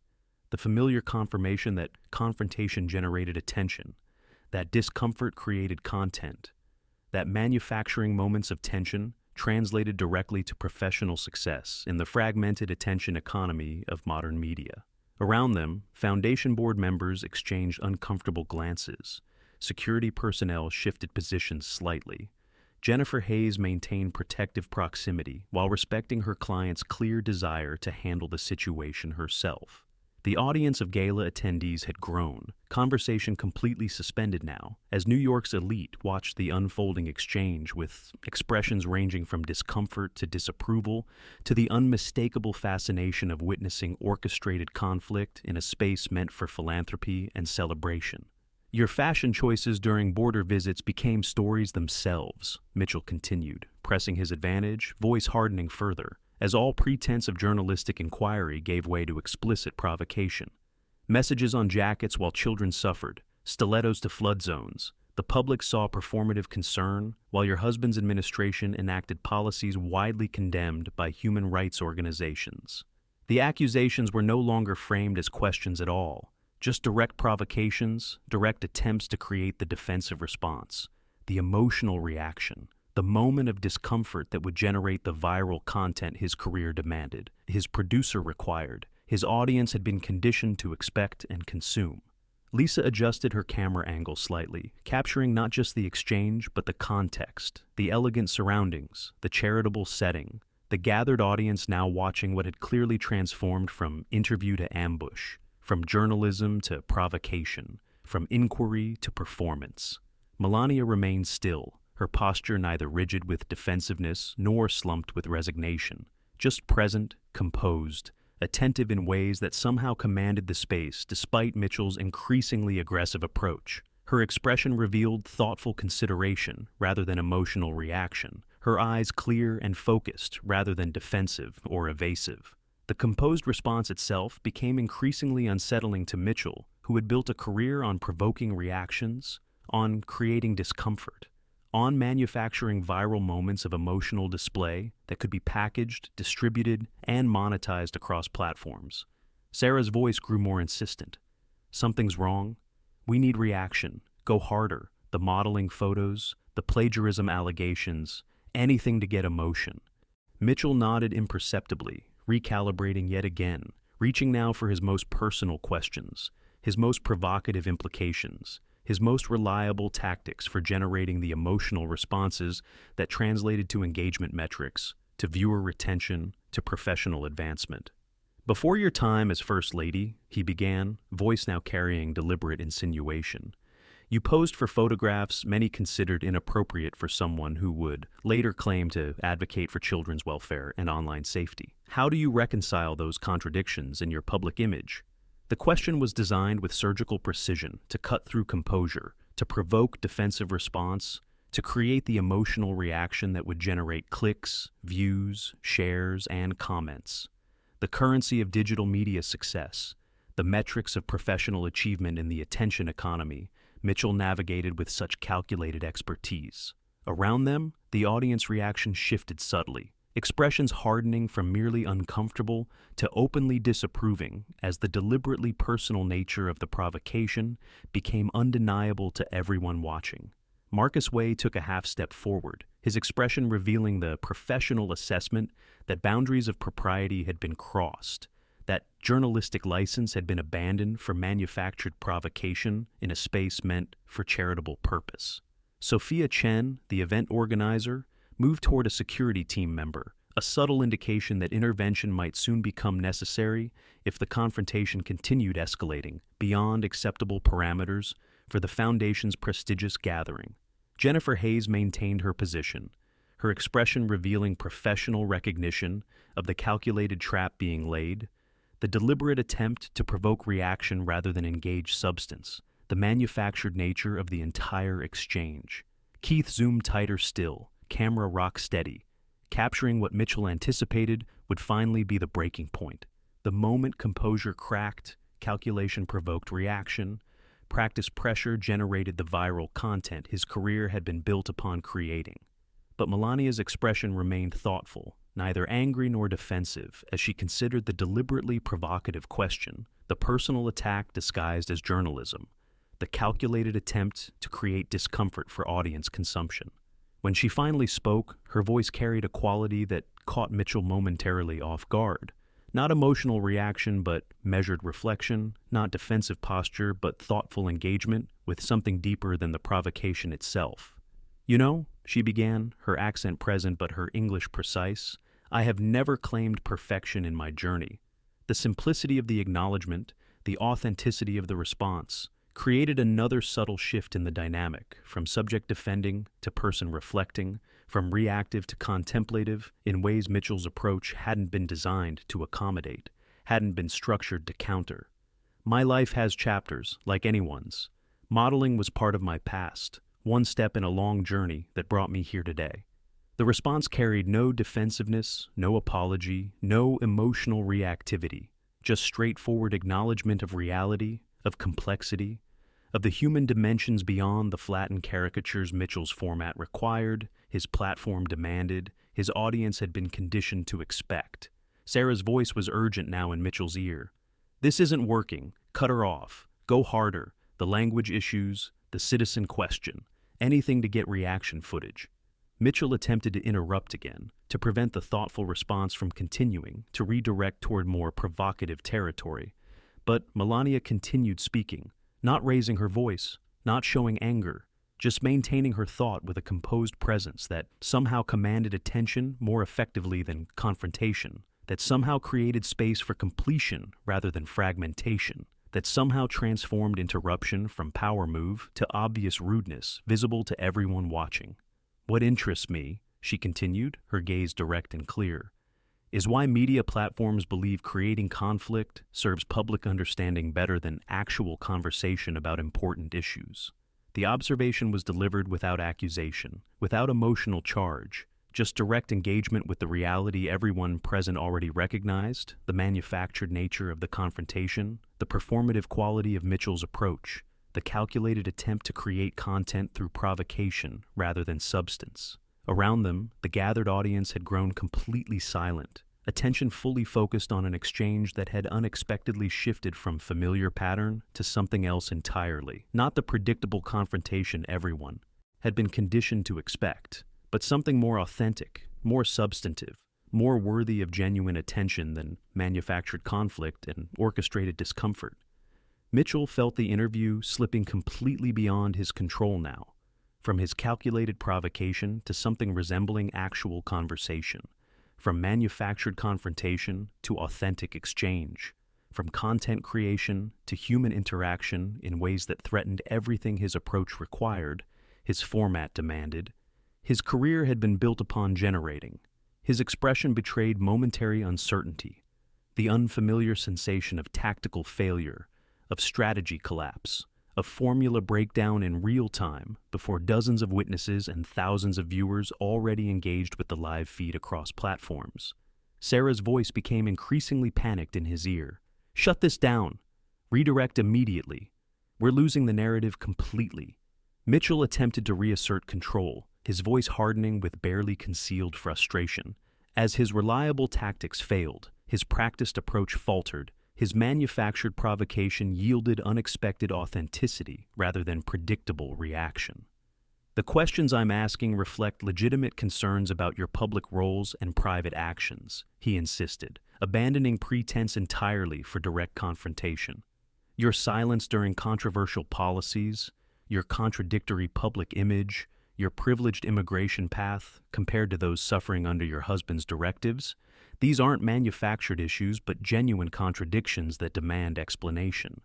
the familiar confirmation that confrontation generated attention, that discomfort created content, that manufacturing moments of tension translated directly to professional success in the fragmented attention economy of modern media. Around them, Foundation Board members exchanged uncomfortable glances. Security personnel shifted positions slightly. Jennifer Hayes maintained protective proximity while respecting her client's clear desire to handle the situation herself. The audience of gala attendees had grown, conversation completely suspended now, as New York's elite watched the unfolding exchange with expressions ranging from discomfort to disapproval to the unmistakable fascination of witnessing orchestrated conflict in a space meant for philanthropy and celebration. "Your fashion choices during border visits became stories themselves," Mitchell continued, pressing his advantage, voice hardening further, as all pretense of journalistic inquiry gave way to explicit provocation. Messages on jackets while children suffered, stilettos to flood zones. The public saw performative concern, while your husband's administration enacted policies widely condemned by human rights organizations. The accusations were no longer framed as questions at all, just direct provocations, direct attempts to create the defensive response, the emotional reaction, the moment of discomfort that would generate the viral content his career demanded, his producer required, his audience had been conditioned to expect and consume. Lisa adjusted her camera angle slightly, capturing not just the exchange, but the context, the elegant surroundings, the charitable setting, the gathered audience now watching what had clearly transformed from interview to ambush, from journalism to provocation, from inquiry to performance. Melania remained still, her posture neither rigid with defensiveness nor slumped with resignation, just present, composed, attentive in ways that somehow commanded the space despite Mitchell's increasingly aggressive approach. Her expression revealed thoughtful consideration rather than emotional reaction, her eyes clear and focused rather than defensive or evasive. The composed response itself became increasingly unsettling to Mitchell, who had built a career on provoking reactions, on creating discomfort, on manufacturing viral moments of emotional display that could be packaged, distributed, and monetized across platforms. Sarah's voice grew more insistent. "Something's wrong. We need reaction. Go harder. The modeling photos, the plagiarism allegations, anything to get emotion." Mitchell nodded imperceptibly, recalibrating yet again, reaching now for his most personal questions, his most provocative implications, his most reliable tactics for generating the emotional responses that translated to engagement metrics, to viewer retention, to professional advancement. "Before your time as First Lady," he began, voice now carrying deliberate insinuation, "you posed for photographs many considered inappropriate for someone who would later claim to advocate for children's welfare and online safety. How do you reconcile those contradictions in your public image?" The question was designed with surgical precision to cut through composure, to provoke defensive response, to create the emotional reaction that would generate clicks, views, shares, and comments. The currency of digital media success, the metrics of professional achievement in the attention economy, Mitchell navigated with such calculated expertise. Around them, the audience reaction shifted subtly, expressions hardening from merely uncomfortable to openly disapproving as the deliberately personal nature of the provocation became undeniable to everyone watching. Marcus Way took a half step forward, his expression revealing the professional assessment that boundaries of propriety had been crossed, that journalistic license had been abandoned for manufactured provocation in a space meant for charitable purpose. Sophia Chen, the event organizer, moved toward a security team member, a subtle indication that intervention might soon become necessary if the confrontation continued escalating beyond acceptable parameters for the Foundation's prestigious gathering. Jennifer Hayes maintained her position, her expression revealing professional recognition of the calculated trap being laid, the deliberate attempt to provoke reaction rather than engage substance, the manufactured nature of the entire exchange. Keith zoomed tighter still, camera rock steady, capturing what Mitchell anticipated would finally be the breaking point. The moment composure cracked, calculation provoked reaction, practice pressure generated the viral content his career had been built upon creating. But Melania's expression remained thoughtful, neither angry nor defensive, as she considered the deliberately provocative question, the personal attack disguised as journalism, the calculated attempt to create discomfort for audience consumption. When she finally spoke, her voice carried a quality that caught Mitchell momentarily off guard. Not emotional reaction, but measured reflection, not defensive posture, but thoughtful engagement with something deeper than the provocation itself. "You know," she began, her accent present but her English precise, "I have never claimed perfection in my journey. The simplicity of the acknowledgement, the authenticity of the response, created another subtle shift in the dynamic, from subject defending to person reflecting, from reactive to contemplative, in ways Mitchell's approach hadn't been designed to accommodate, hadn't been structured to counter. My life has chapters, like anyone's. Modeling was part of my past, one step in a long journey that brought me here today." The response carried no defensiveness, no apology, no emotional reactivity, just straightforward acknowledgement of reality, of complexity, of the human dimensions beyond the flattened caricatures Mitchell's format required, his platform demanded, his audience had been conditioned to expect. Sarah's voice was urgent now in Mitchell's ear. "This isn't working. Cut her off. Go harder. The language issues, the citizen question, anything to get reaction footage." Mitchell attempted to interrupt again, to prevent the thoughtful response from continuing, to redirect toward more provocative territory. But Melania continued speaking, not raising her voice, not showing anger, just maintaining her thought with a composed presence that somehow commanded attention more effectively than confrontation, that somehow created space for completion rather than fragmentation, that somehow transformed interruption from power move to obvious rudeness visible to everyone watching. "What interests me," she continued, her gaze direct and clear, "is why media platforms believe creating conflict serves public understanding better than actual conversation about important issues. The observation was delivered without accusation, without emotional charge, just direct engagement with the reality everyone present already recognized, the manufactured nature of the confrontation, the performative quality of Mitchell's approach, the calculated attempt to create content through provocation rather than substance. Around them, the gathered audience had grown completely silent, attention fully focused on an exchange that had unexpectedly shifted from familiar pattern to something else entirely. Not the predictable confrontation everyone had been conditioned to expect, but something more authentic, more substantive, more worthy of genuine attention than manufactured conflict and orchestrated discomfort. Mitchell felt the interview slipping completely beyond his control now, from his calculated provocation to something resembling actual conversation, from manufactured confrontation to authentic exchange, from content creation to human interaction in ways that threatened everything his approach required, his format demanded. His career had been built upon generating. His expression betrayed momentary uncertainty, the unfamiliar sensation of tactical failure, of strategy collapse, of formula breakdown in real time before dozens of witnesses and thousands of viewers already engaged with the live feed across platforms. Sarah's voice became increasingly panicked in his ear. "Shut this down. Redirect immediately. We're losing the narrative completely." Mitchell attempted to reassert control, his voice hardening with barely concealed frustration. As his reliable tactics failed, his practiced approach faltered, his manufactured provocation yielded unexpected authenticity rather than predictable reaction. "The questions I'm asking reflect legitimate concerns about your public roles and private actions," he insisted, abandoning pretense entirely for direct confrontation. "Your silence during controversial policies, your contradictory public image, your privileged immigration path compared to those suffering under your husband's directives, these aren't manufactured issues but genuine contradictions that demand explanation."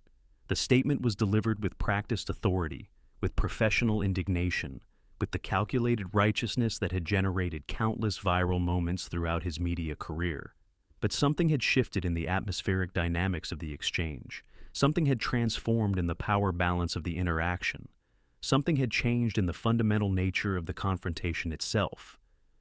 The statement was delivered with practiced authority, with professional indignation, with the calculated righteousness that had generated countless viral moments throughout his media career. But something had shifted in the atmospheric dynamics of the exchange. Something had transformed in the power balance of the interaction. Something had changed in the fundamental nature of the confrontation itself.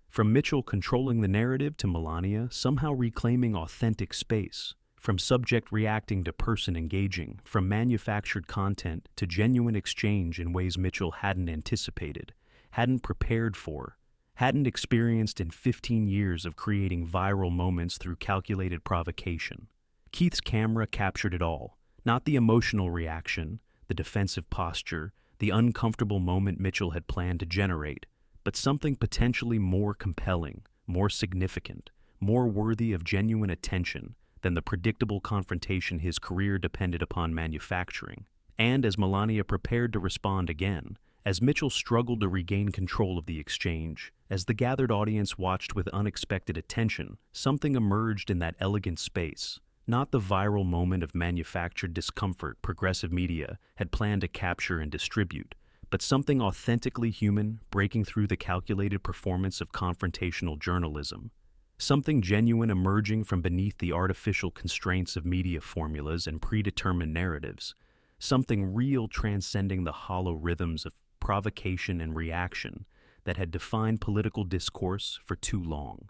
From Mitchell controlling the narrative to Melania somehow reclaiming authentic space, from subject reacting to person engaging, from manufactured content to genuine exchange in ways Mitchell hadn't anticipated, hadn't prepared for, hadn't experienced in 15 years of creating viral moments through calculated provocation. Keith's camera captured it all, not the emotional reaction, the defensive posture, the uncomfortable moment Mitchell had planned to generate, but something potentially more compelling, more significant, more worthy of genuine attention than the predictable confrontation his career depended upon manufacturing. And as Melania prepared to respond again, as Mitchell struggled to regain control of the exchange, as the gathered audience watched with unexpected attention, something emerged in that elegant space. Not the viral moment of manufactured discomfort progressive media had planned to capture and distribute, but something authentically human breaking through the calculated performance of confrontational journalism. Something genuine emerging from beneath the artificial constraints of media formulas and predetermined narratives. Something real transcending the hollow rhythms of provocation and reaction that had defined political discourse for too long.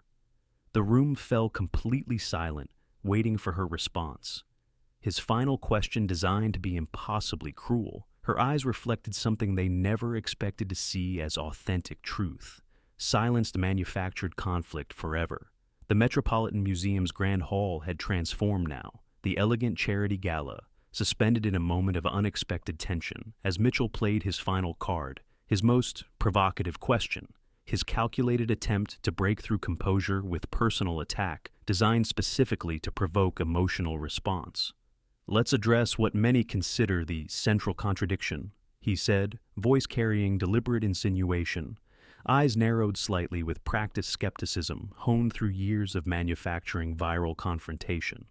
The room fell completely silent, waiting for her response. His final question designed to be impossibly cruel. Her eyes reflected something they never expected to see as authentic truth. Silenced manufactured conflict forever. The Metropolitan Museum's Grand Hall had transformed now, the elegant charity gala, suspended in a moment of unexpected tension as Mitchell played his final card, his most provocative question, his calculated attempt to break through composure with personal attack designed specifically to provoke emotional response. "Let's address what many consider the central contradiction," he said, voice carrying deliberate insinuation, eyes narrowed slightly with practiced skepticism honed through years of manufacturing viral confrontation.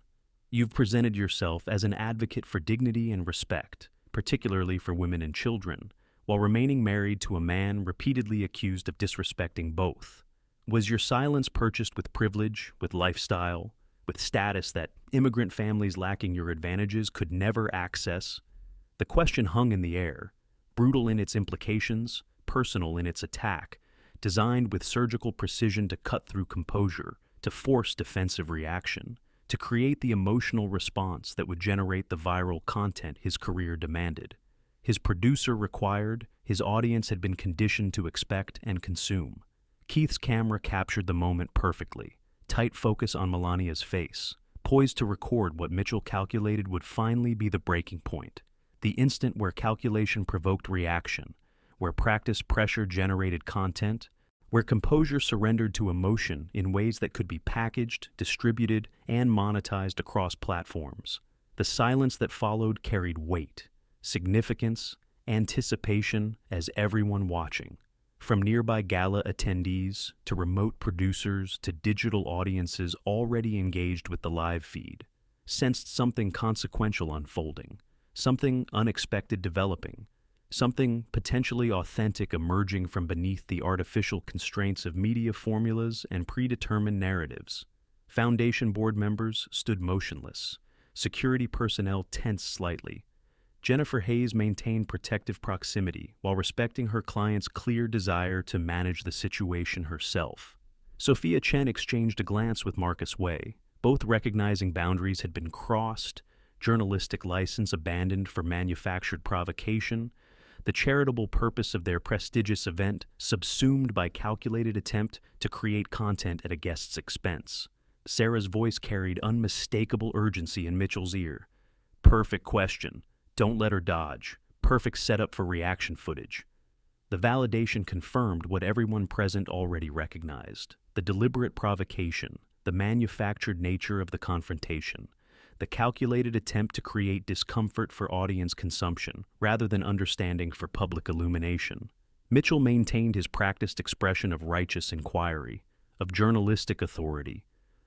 "You've presented yourself as an advocate for dignity and respect, particularly for women and children, while remaining married to a man repeatedly accused of disrespecting both. Was your silence purchased with privilege, with lifestyle, with status that immigrant families lacking your advantages could never access?" The question hung in the air, brutal in its implications, personal in its attack, designed with surgical precision to cut through composure, to force defensive reaction, to create the emotional response that would generate the viral content his career demanded. His producer required, his audience had been conditioned to expect and consume. Keith's camera captured the moment perfectly, tight focus on Melania's face, poised to record what Mitchell calculated would finally be the breaking point, the instant where calculation provoked reaction, where practice pressure generated content, where composure surrendered to emotion in ways that could be packaged, distributed, and monetized across platforms. The silence that followed carried weight, significance, anticipation as everyone watching, from nearby gala attendees to remote producers to digital audiences already engaged with the live feed, sensed something consequential unfolding, something unexpected developing, something potentially authentic emerging from beneath the artificial constraints of media formulas and predetermined narratives. Foundation board members stood motionless, security personnel tensed slightly. Jennifer Hayes maintained protective proximity while respecting her client's clear desire to manage the situation herself. Sophia Chen exchanged a glance with Marcus Way, both recognizing boundaries had been crossed, journalistic license abandoned for manufactured provocation, the charitable purpose of their prestigious event subsumed by calculated attempt to create content at a guest's expense. Sarah's voice carried unmistakable urgency in Mitchell's ear. Perfect question. Don't let her dodge. Perfect setup for reaction footage. The validation confirmed what everyone present already recognized: the deliberate provocation, the manufactured nature of the confrontation, the calculated attempt to create discomfort for audience consumption rather than understanding for public illumination. Mitchell maintained his practiced expression of righteous inquiry, of journalistic authority,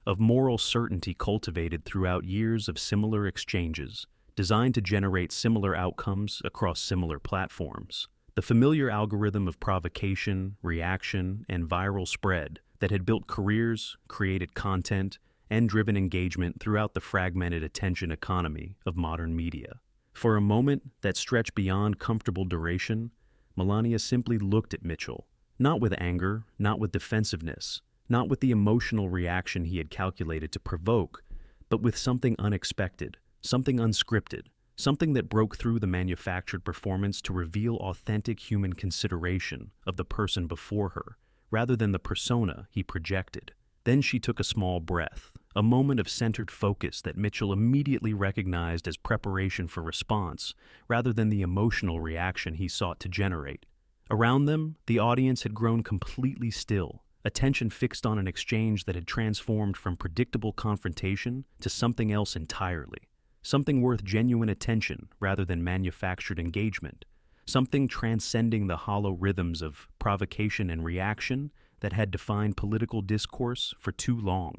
of moral certainty cultivated throughout years of similar exchanges, designed to generate similar outcomes across similar platforms. The familiar algorithm of provocation, reaction, and viral spread that had built careers, created content, and driven engagement throughout the fragmented attention economy of modern media. For a moment that stretched beyond comfortable duration, Melania simply looked at Mitchell, not with anger, not with defensiveness, not with the emotional reaction he had calculated to provoke, but with something unexpected, something unscripted, something that broke through the manufactured performance to reveal authentic human consideration of the person before her, rather than the persona he projected. Then she took a small breath, a moment of centered focus that Mitchell immediately recognized as preparation for response, rather than the emotional reaction he sought to generate. Around them, the audience had grown completely still, attention fixed on an exchange that had transformed from predictable confrontation to something else entirely, something worth genuine attention rather than manufactured engagement, something transcending the hollow rhythms of provocation and reaction that had defined political discourse for too long.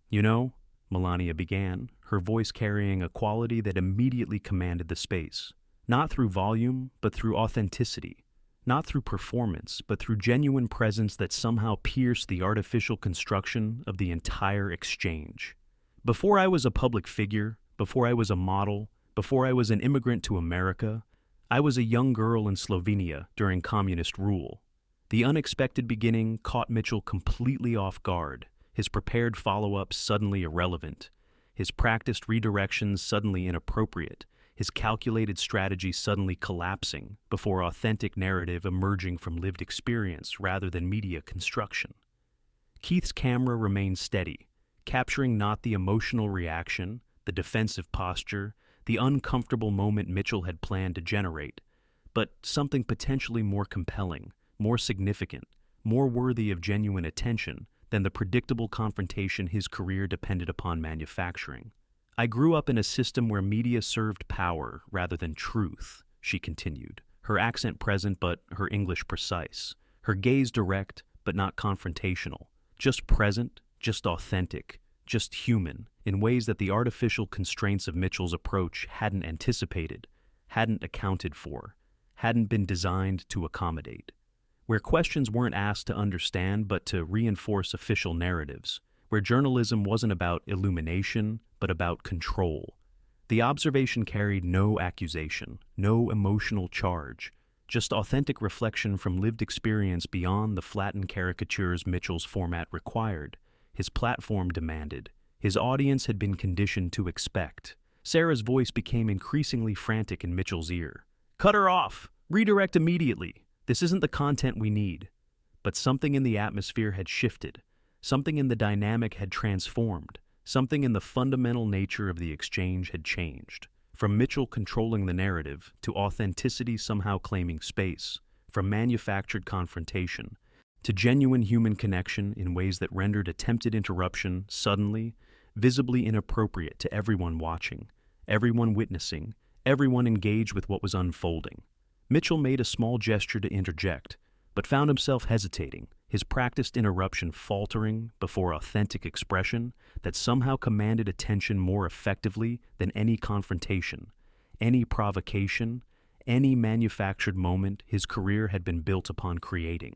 "You know," Melania began, her voice carrying a quality that immediately commanded the space. Not through volume, but through authenticity. Not through performance, but through genuine presence that somehow pierced the artificial construction of the entire exchange. "Before I was a public figure, before I was a model, before I was an immigrant to America, I was a young girl in Slovenia during communist rule." The unexpected beginning caught Mitchell completely off guard, his prepared follow-ups suddenly irrelevant, his practiced redirections suddenly inappropriate, his calculated strategy suddenly collapsing before authentic narrative emerging from lived experience rather than media construction. Keith's camera remained steady, capturing not the emotional reaction, the defensive posture, the uncomfortable moment Mitchell had planned to generate, but something potentially more compelling, more significant, more worthy of genuine attention than the predictable confrontation his career depended upon manufacturing. "I grew up in a system where media served power rather than truth," she continued, her accent present but her English precise, her gaze direct but not confrontational, just present, just authentic, just human, in ways that the artificial constraints of Mitchell's approach hadn't anticipated, hadn't accounted for, hadn't been designed to accommodate. Where questions weren't asked to understand but to reinforce official narratives, where journalism wasn't about illumination but about control. The observation carried no accusation, no emotional charge, just authentic reflection from lived experience beyond the flattened caricatures Mitchell's format required, his platform demanded, his audience had been conditioned to expect. Sarah's voice became increasingly frantic in Mitchell's ear. "Cut her off! Redirect immediately! This isn't the content we need." But something in the atmosphere had shifted. Something in the dynamic had transformed. Something in the fundamental nature of the exchange had changed. From Mitchell controlling the narrative to authenticity somehow claiming space, from manufactured confrontation to genuine human connection in ways that rendered attempted interruption suddenly, visibly inappropriate to everyone watching, everyone witnessing, everyone engaged with what was unfolding. Mitchell made a small gesture to interject, but found himself hesitating, his practiced interruption faltering before authentic expression that somehow commanded attention more effectively than any confrontation, any provocation, any manufactured moment his career had been built upon creating.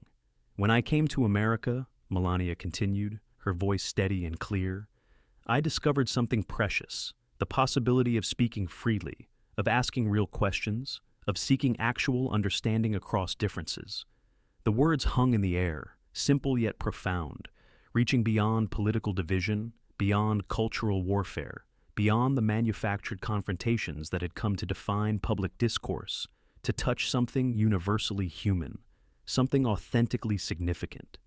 "When I came to America," Melania continued, her voice steady and clear, "I discovered something precious, the possibility of speaking freely, of asking real questions, of seeking actual understanding across differences." The words hung in the air, simple yet profound, reaching beyond political division, beyond cultural warfare, beyond the manufactured confrontations that had come to define public discourse, to touch something universally human, something authentically significant,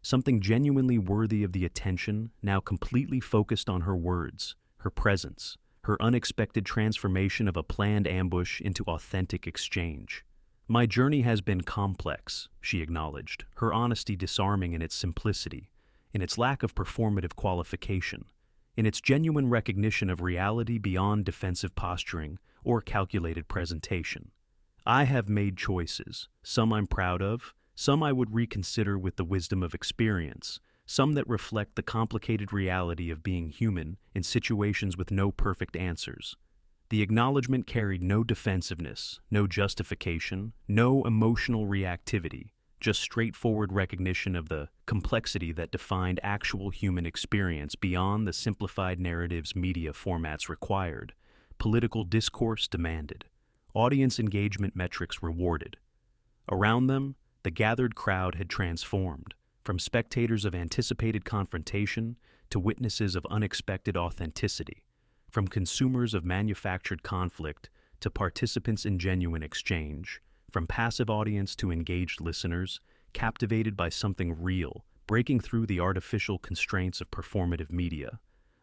something genuinely worthy of the attention now completely focused on her words, her presence, her unexpected transformation of a planned ambush into authentic exchange. "My journey has been complex," she acknowledged, her honesty disarming in its simplicity, in its lack of performative qualification, in its genuine recognition of reality beyond defensive posturing or calculated presentation. "I have made choices, some I'm proud of, some I would reconsider with the wisdom of experience, some that reflect the complicated reality of being human in situations with no perfect answers." The acknowledgement carried no defensiveness, no justification, no emotional reactivity, just straightforward recognition of the complexity that defined actual human experience beyond the simplified narratives media formats required, political discourse demanded, audience engagement metrics rewarded. Around them, the gathered crowd had transformed, from spectators of anticipated confrontation to witnesses of unexpected authenticity. From consumers of manufactured conflict to participants in genuine exchange, from passive audience to engaged listeners, captivated by something real, breaking through the artificial constraints of performative media,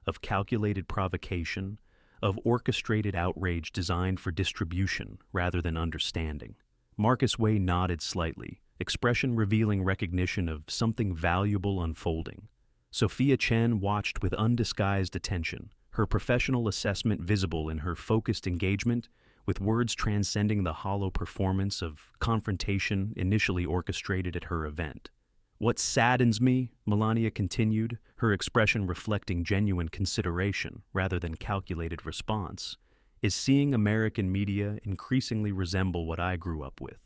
of calculated provocation, of orchestrated outrage designed for distribution rather than understanding. Marcus Way nodded slightly, expression revealing recognition of something valuable unfolding. Sophia Chen watched with undisguised attention, her professional assessment visible in her focused engagement, with words transcending the hollow performance of confrontation initially orchestrated at her event. "What saddens me," Melania continued, her expression reflecting genuine consideration rather than calculated response, "is seeing American media increasingly resemble what I grew up with,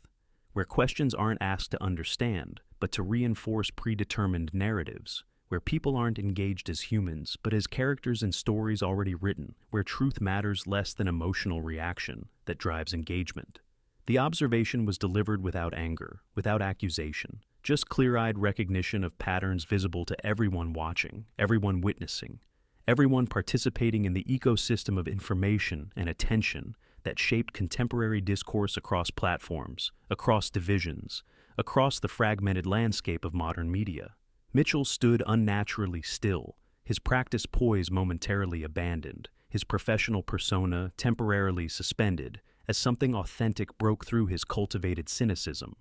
where questions aren't asked to understand, but to reinforce predetermined narratives, where people aren't engaged as humans, but as characters in stories already written, where truth matters less than emotional reaction that drives engagement." The observation was delivered without anger, without accusation, just clear-eyed recognition of patterns visible to everyone watching, everyone witnessing, everyone participating in the ecosystem of information and attention that shaped contemporary discourse across platforms, across divisions, across the fragmented landscape of modern media. Mitchell stood unnaturally still, his practice poise momentarily abandoned, his professional persona temporarily suspended, as something authentic broke through his cultivated cynicism,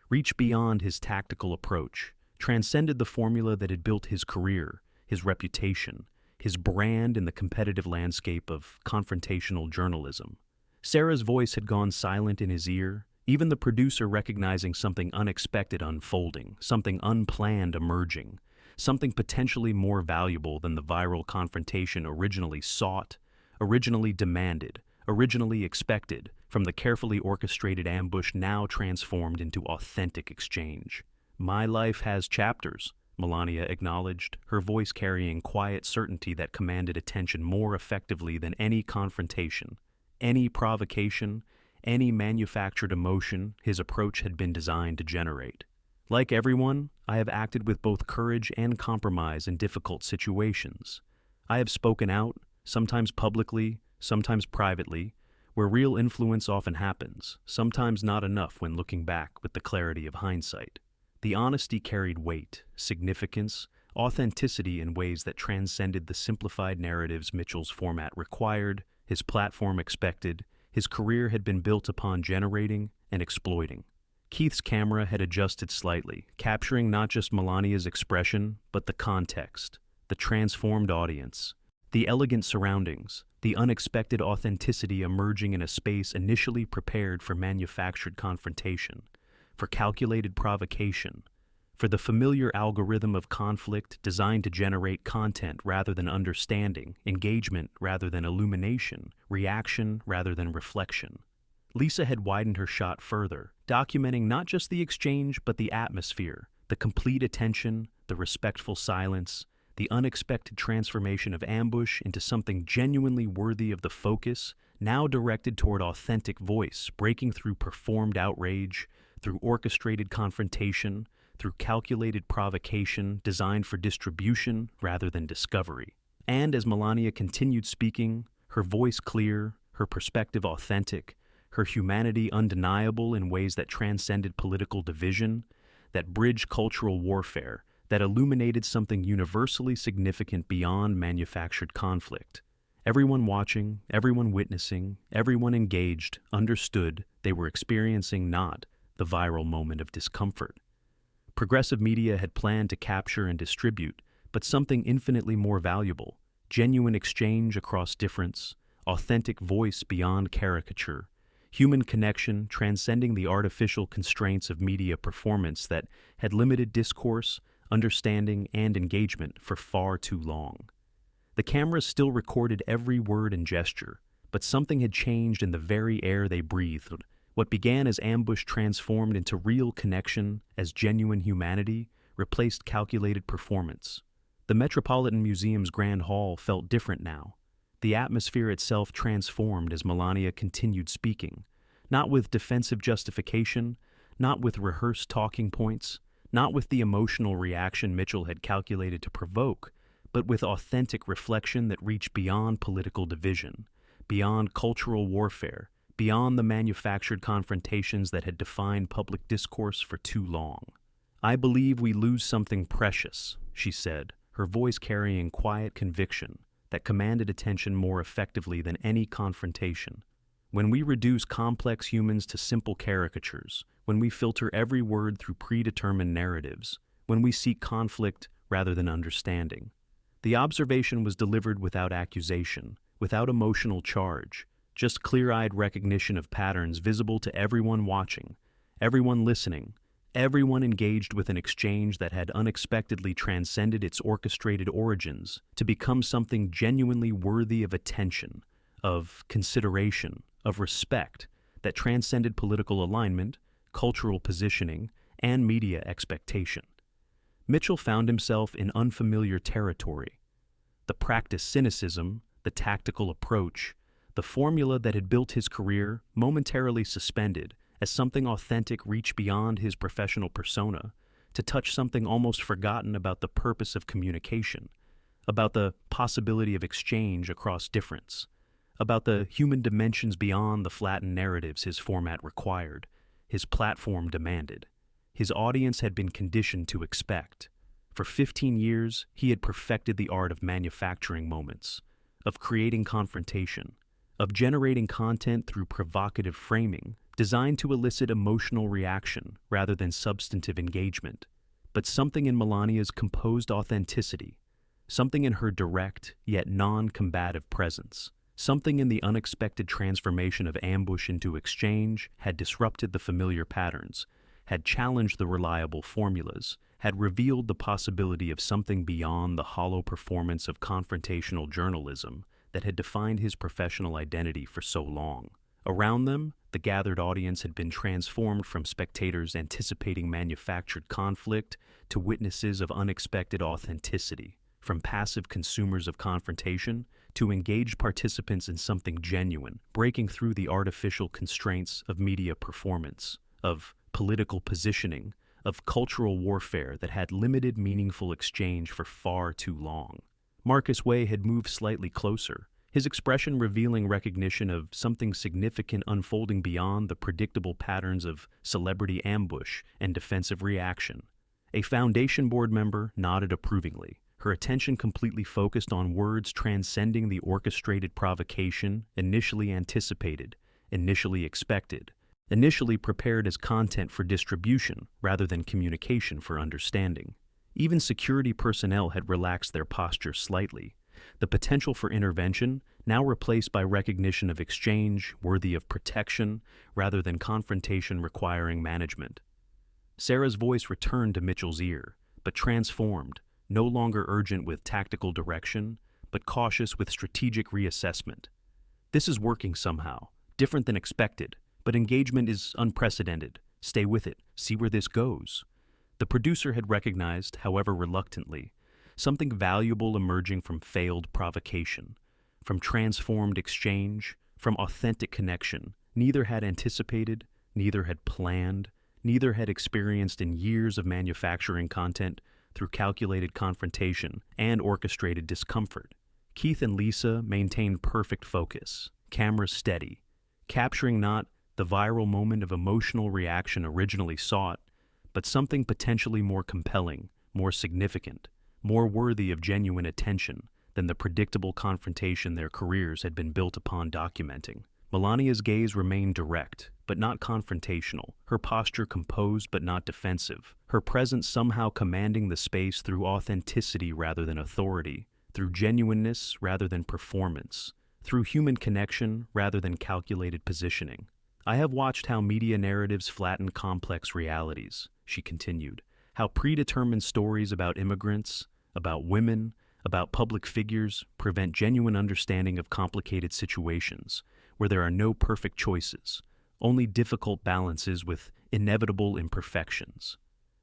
reached beyond his tactical approach, transcended the formula that had built his career, his reputation, his brand in the competitive landscape of confrontational journalism. Sarah's voice had gone silent in his ear, even the producer recognizing something unexpected unfolding, something unplanned emerging, something potentially more valuable than the viral confrontation originally sought, originally demanded, originally expected, from the carefully orchestrated ambush now transformed into authentic exchange. "My life has chapters," Melania acknowledged, her voice carrying quiet certainty that commanded attention more effectively than any confrontation, any provocation, any manufactured emotion his approach had been designed to generate. Like everyone, I have acted with both courage and compromise in difficult situations. I have spoken out, sometimes publicly, sometimes privately, where real influence often happens, sometimes not enough when looking back with the clarity of hindsight. The honesty carried weight, significance, authenticity in ways that transcended the simplified narratives Mitchell's format required, his platform expected, his career had been built upon generating and exploiting. Keith's camera had adjusted slightly, capturing not just Melania's expression, but the context, the transformed audience, the elegant surroundings, the unexpected authenticity emerging in a space initially prepared for manufactured confrontation, for calculated provocation, for the familiar algorithm of conflict designed to generate content rather than understanding, engagement rather than illumination, reaction rather than reflection. Lisa had widened her shot further, documenting not just the exchange but the atmosphere, the complete attention, the respectful silence, the unexpected transformation of ambush into something genuinely worthy of the focus, now directed toward authentic voice, breaking through performed outrage, through orchestrated confrontation, through calculated provocation designed for distribution rather than discovery. And as Melania continued speaking, her voice clear, her perspective authentic, her humanity undeniable in ways that transcended political division, that bridged cultural warfare, that illuminated something universally significant beyond manufactured conflict. Everyone watching, everyone witnessing, everyone engaged, understood they were experiencing not the viral moment of discomfort. Progressive media had planned to capture and distribute, but something infinitely more valuable, genuine exchange across difference, authentic voice beyond caricature, human connection transcending the artificial constraints of media performance that had limited discourse, understanding, and engagement for far too long. The cameras still recorded every word and gesture, but something had changed in the very air they breathed. What began as ambush transformed into real connection, as genuine humanity replaced calculated performance. The Metropolitan Museum's Grand Hall felt different now. The atmosphere itself transformed as Melania continued speaking, not with defensive justification, not with rehearsed talking points, not with the emotional reaction Mitchell had calculated to provoke, but with authentic reflection that reached beyond political division, beyond cultural warfare, beyond the manufactured confrontations that had defined public discourse for too long. "I believe we lose something precious," she said, her voice carrying quiet conviction that commanded attention more effectively than any confrontation. "When we reduce complex humans to simple caricatures, when we filter every word through predetermined narratives, when we seek conflict rather than understanding." The observation was delivered without accusation, without emotional charge, just clear-eyed recognition of patterns visible to everyone watching, everyone listening, everyone engaged with an exchange that had unexpectedly transcended its orchestrated origins to become something genuinely worthy of attention, of consideration, of respect, that transcended political alignment, cultural positioning, and media expectation. Mitchell found himself in unfamiliar territory. The practiced cynicism, the tactical approach, the formula that had built his career momentarily suspended as something authentic reached beyond his professional persona to touch something almost forgotten about the purpose of communication, about the possibility of exchange across difference, about the human dimensions beyond the flattened narratives his format required, his platform demanded. His audience had been conditioned to expect. For 15 years, he had perfected the art of manufacturing moments, of creating confrontation, of generating content through provocative framing, designed to elicit emotional reaction rather than substantive engagement. But something in Melania's composed authenticity, something in her direct yet non-combative presence, something in the unexpected transformation of ambush into exchange had disrupted the familiar patterns, had challenged the reliable formulas, had revealed the possibility of something beyond the hollow performance of confrontational journalism that had defined his professional identity for so long. Around them, the gathered audience had been transformed from spectators anticipating manufactured conflict to witnesses of unexpected authenticity, from passive consumers of confrontation to engage participants in something genuine, breaking through the artificial constraints of media performance, of political positioning, of cultural warfare that had limited meaningful exchange for far too long. Marcus Way had moved slightly closer, his expression revealing recognition of something significant unfolding beyond the predictable patterns of celebrity ambush and defensive reaction. A Foundation board member nodded approvingly, her attention completely focused on words transcending the orchestrated provocation initially anticipated, initially expected, initially prepared as content for distribution rather than communication for understanding. Even security personnel had relaxed their posture slightly, the potential for intervention now replaced by recognition of exchange worthy of protection rather than confrontation requiring management. Sarah's voice returned to Mitchell's ear, but transformed, no longer urgent with tactical direction, but cautious with strategic reassessment. This is working somehow, different than expected, but engagement is unprecedented. Stay with it, see where this goes. The producer had recognized, however reluctantly, something valuable emerging from failed provocation, from transformed exchange, from authentic connection. Neither had anticipated, neither had planned, neither had experienced in years of manufacturing content through calculated confrontation and orchestrated discomfort. Keith and Lisa maintained perfect focus, cameras steady, capturing not the viral moment of emotional reaction originally sought, but something potentially more compelling, more significant, more worthy of genuine attention than the predictable confrontation their careers had been built upon documenting. Melania's gaze remained direct, but not confrontational, her posture composed but not defensive, her presence somehow commanding the space through authenticity rather than authority, through genuineness rather than performance, through human connection rather than calculated positioning. I have watched how media narratives flatten complex realities, she continued, how predetermined stories about immigrants, about women, about public figures prevent genuine understanding of complicated situations where there are no perfect choices, only difficult balances with inevitable imperfections.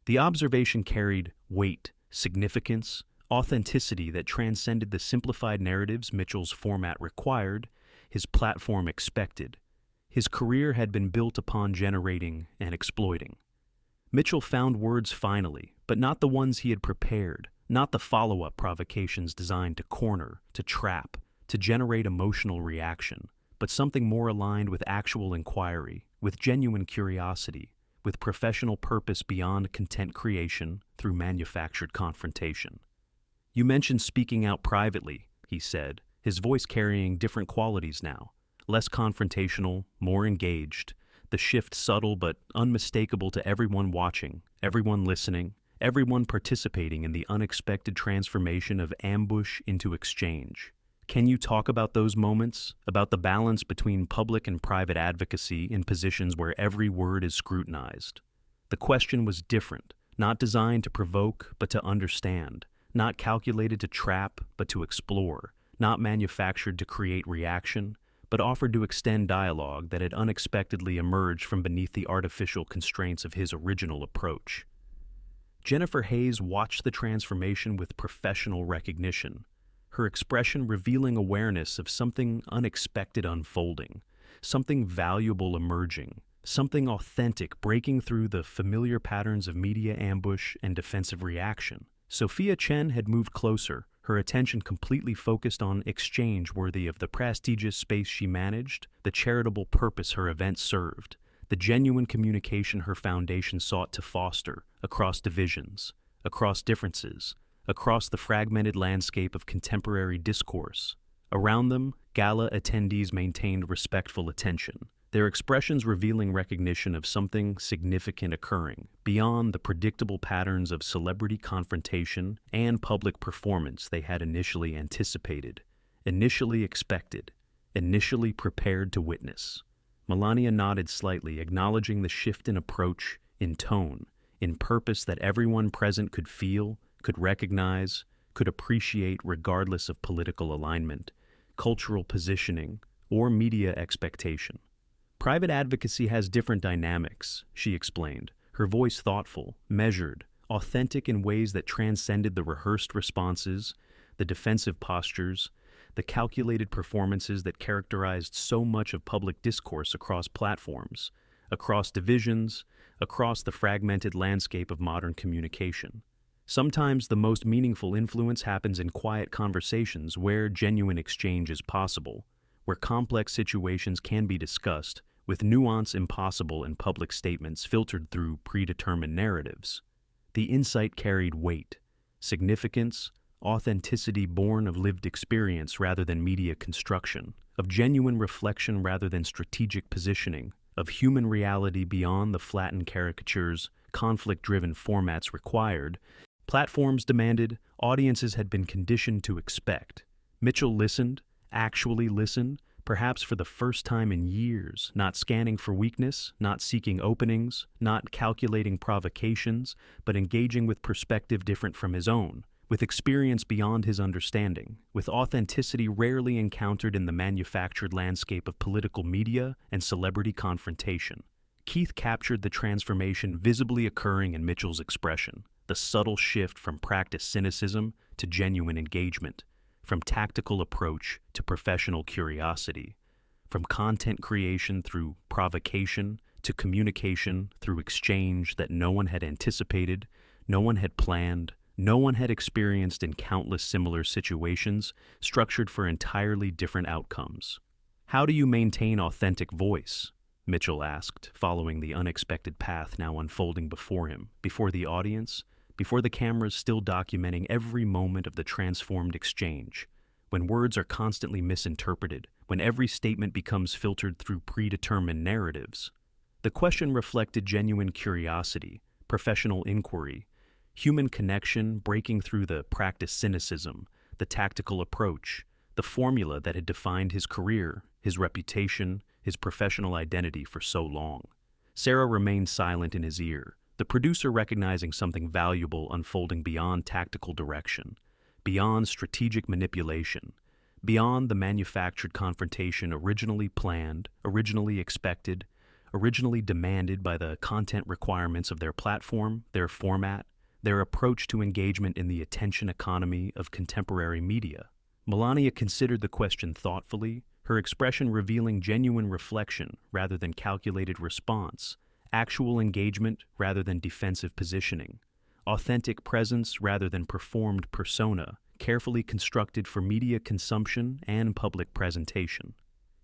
The observation carried weight, significance, authenticity that transcended the simplified narratives Mitchell's format required, his platform expected. His career had been built upon generating and exploiting. Mitchell found words finally, but not the ones he had prepared, not the follow-up provocations designed to corner, to trap, to generate emotional reaction, but something more aligned with actual inquiry, with genuine curiosity, with professional purpose beyond content creation through manufactured confrontation. You mentioned speaking out privately, he said, his voice carrying different qualities now, less confrontational, more engaged, the shift subtle but unmistakable to everyone watching, everyone listening, everyone participating in the unexpected transformation of ambush into exchange. Can you talk about those moments, about the balance between public and private advocacy in positions where every word is scrutinized? The question was different, not designed to provoke but to understand, not calculated to trap but to explore, not manufactured to create reaction, but offered to extend dialogue that had unexpectedly emerged from beneath the artificial constraints of his original approach. Jennifer Hayes watched the transformation with professional recognition, her expression revealing awareness of something unexpected unfolding, something valuable emerging, something authentic breaking through the familiar patterns of media ambush and defensive reaction. Sophia Chen had moved closer, her attention completely focused on exchange worthy of the prestigious space she managed, the charitable purpose her event served, the genuine communication her foundation sought to foster across divisions, across differences, across the fragmented landscape of contemporary discourse. Around them, gala attendees maintained respectful attention, their expressions revealing recognition of something significant occurring beyond the predictable patterns of celebrity confrontation and public performance they had initially anticipated, initially expected, initially prepared to witness. Melania nodded slightly, acknowledging the shift in approach, in tone, in purpose that everyone present could feel, could recognize, could appreciate regardless of political alignment, cultural positioning, or media expectation. Private advocacy has different dynamics, she explained, her voice thoughtful, measured, authentic in ways that transcended the rehearsed responses, the defensive postures, the calculated performances that characterized so much of public discourse across platforms, across divisions, across the fragmented landscape of modern communication. Sometimes the most meaningful influence happens in quiet conversations where genuine exchange is possible, where complex situations can be discussed, with nuance impossible in public statements filtered through predetermined narratives. The insight carried weight, significance, authenticity born of lived experience rather than media construction, of genuine reflection rather than strategic positioning, of human reality beyond the flattened caricatures conflict-driven formats required. Platforms demanded, audiences had been conditioned to expect. Mitchell listened, actually listened, perhaps for the first time in years, not scanning for weakness, not seeking openings, not calculating provocations, but engaging with perspective different from his own, with experience beyond his understanding, with authenticity rarely encountered in the manufactured landscape of political media and celebrity confrontation. Keith captured the transformation visibly occurring in Mitchell's expression, the subtle shift from practiced cynicism to genuine engagement, from tactical approach to professional curiosity, from content creation through provocation to communication through exchange that no one had anticipated, no one had planned, no one had experienced in countless similar situations, structured for entirely different outcomes. How do you maintain authentic voice? Mitchell asked, following the unexpected path now unfolding before him, before the audience, before the cameras still documenting every moment of the transformed exchange. When words are constantly misinterpreted, when every statement becomes filtered through predetermined narratives. The question reflected genuine curiosity, professional inquiry, human connection breaking through the practiced cynicism, the tactical approach, the formula that had defined his career, his reputation, his professional identity for so long. Sarah remained silent in his ear, the producer recognizing something valuable unfolding beyond tactical direction, beyond strategic manipulation, beyond the manufactured confrontation originally planned, originally expected, originally demanded by the content requirements of their platform, their format, their approach to engagement in the attention economy of contemporary media. Melania considered the question thoughtfully, her expression revealing genuine reflection rather than calculated response, actual engagement rather than defensive positioning, authentic presence rather than performed persona, carefully constructed for media consumption and public presentation.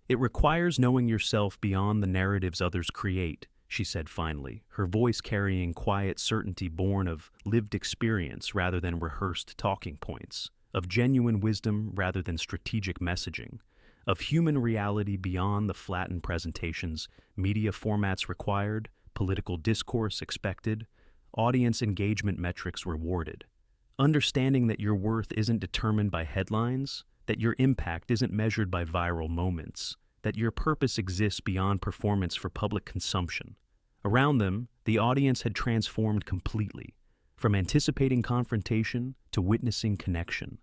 It requires knowing yourself beyond the narratives others create, she said finally, her voice carrying quiet certainty born of lived experience rather than rehearsed talking points, of genuine wisdom rather than strategic messaging, of human reality beyond the flattened presentations media formats required, political discourse expected, audience engagement metrics rewarded. Understanding that your worth isn't determined by headlines, that your impact isn't measured by viral moments, that your purpose exists beyond performance for public consumption. Around them, the audience had transformed completely, from anticipating confrontation to witnessing connection,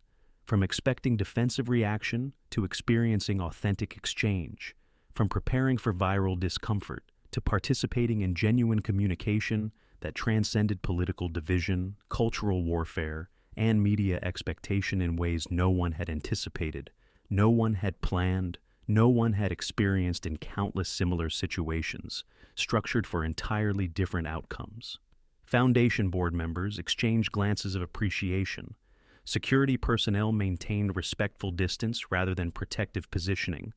from expecting defensive reaction to experiencing authentic exchange, from preparing for viral discomfort to participating in genuine communication that transcended political division, cultural warfare, and media expectation in ways no one had anticipated, no one had planned, no one had experienced in countless similar situations, structured for entirely different outcomes. Foundation board members exchanged glances of appreciation. Security personnel maintained respectful distance rather than protective positioning.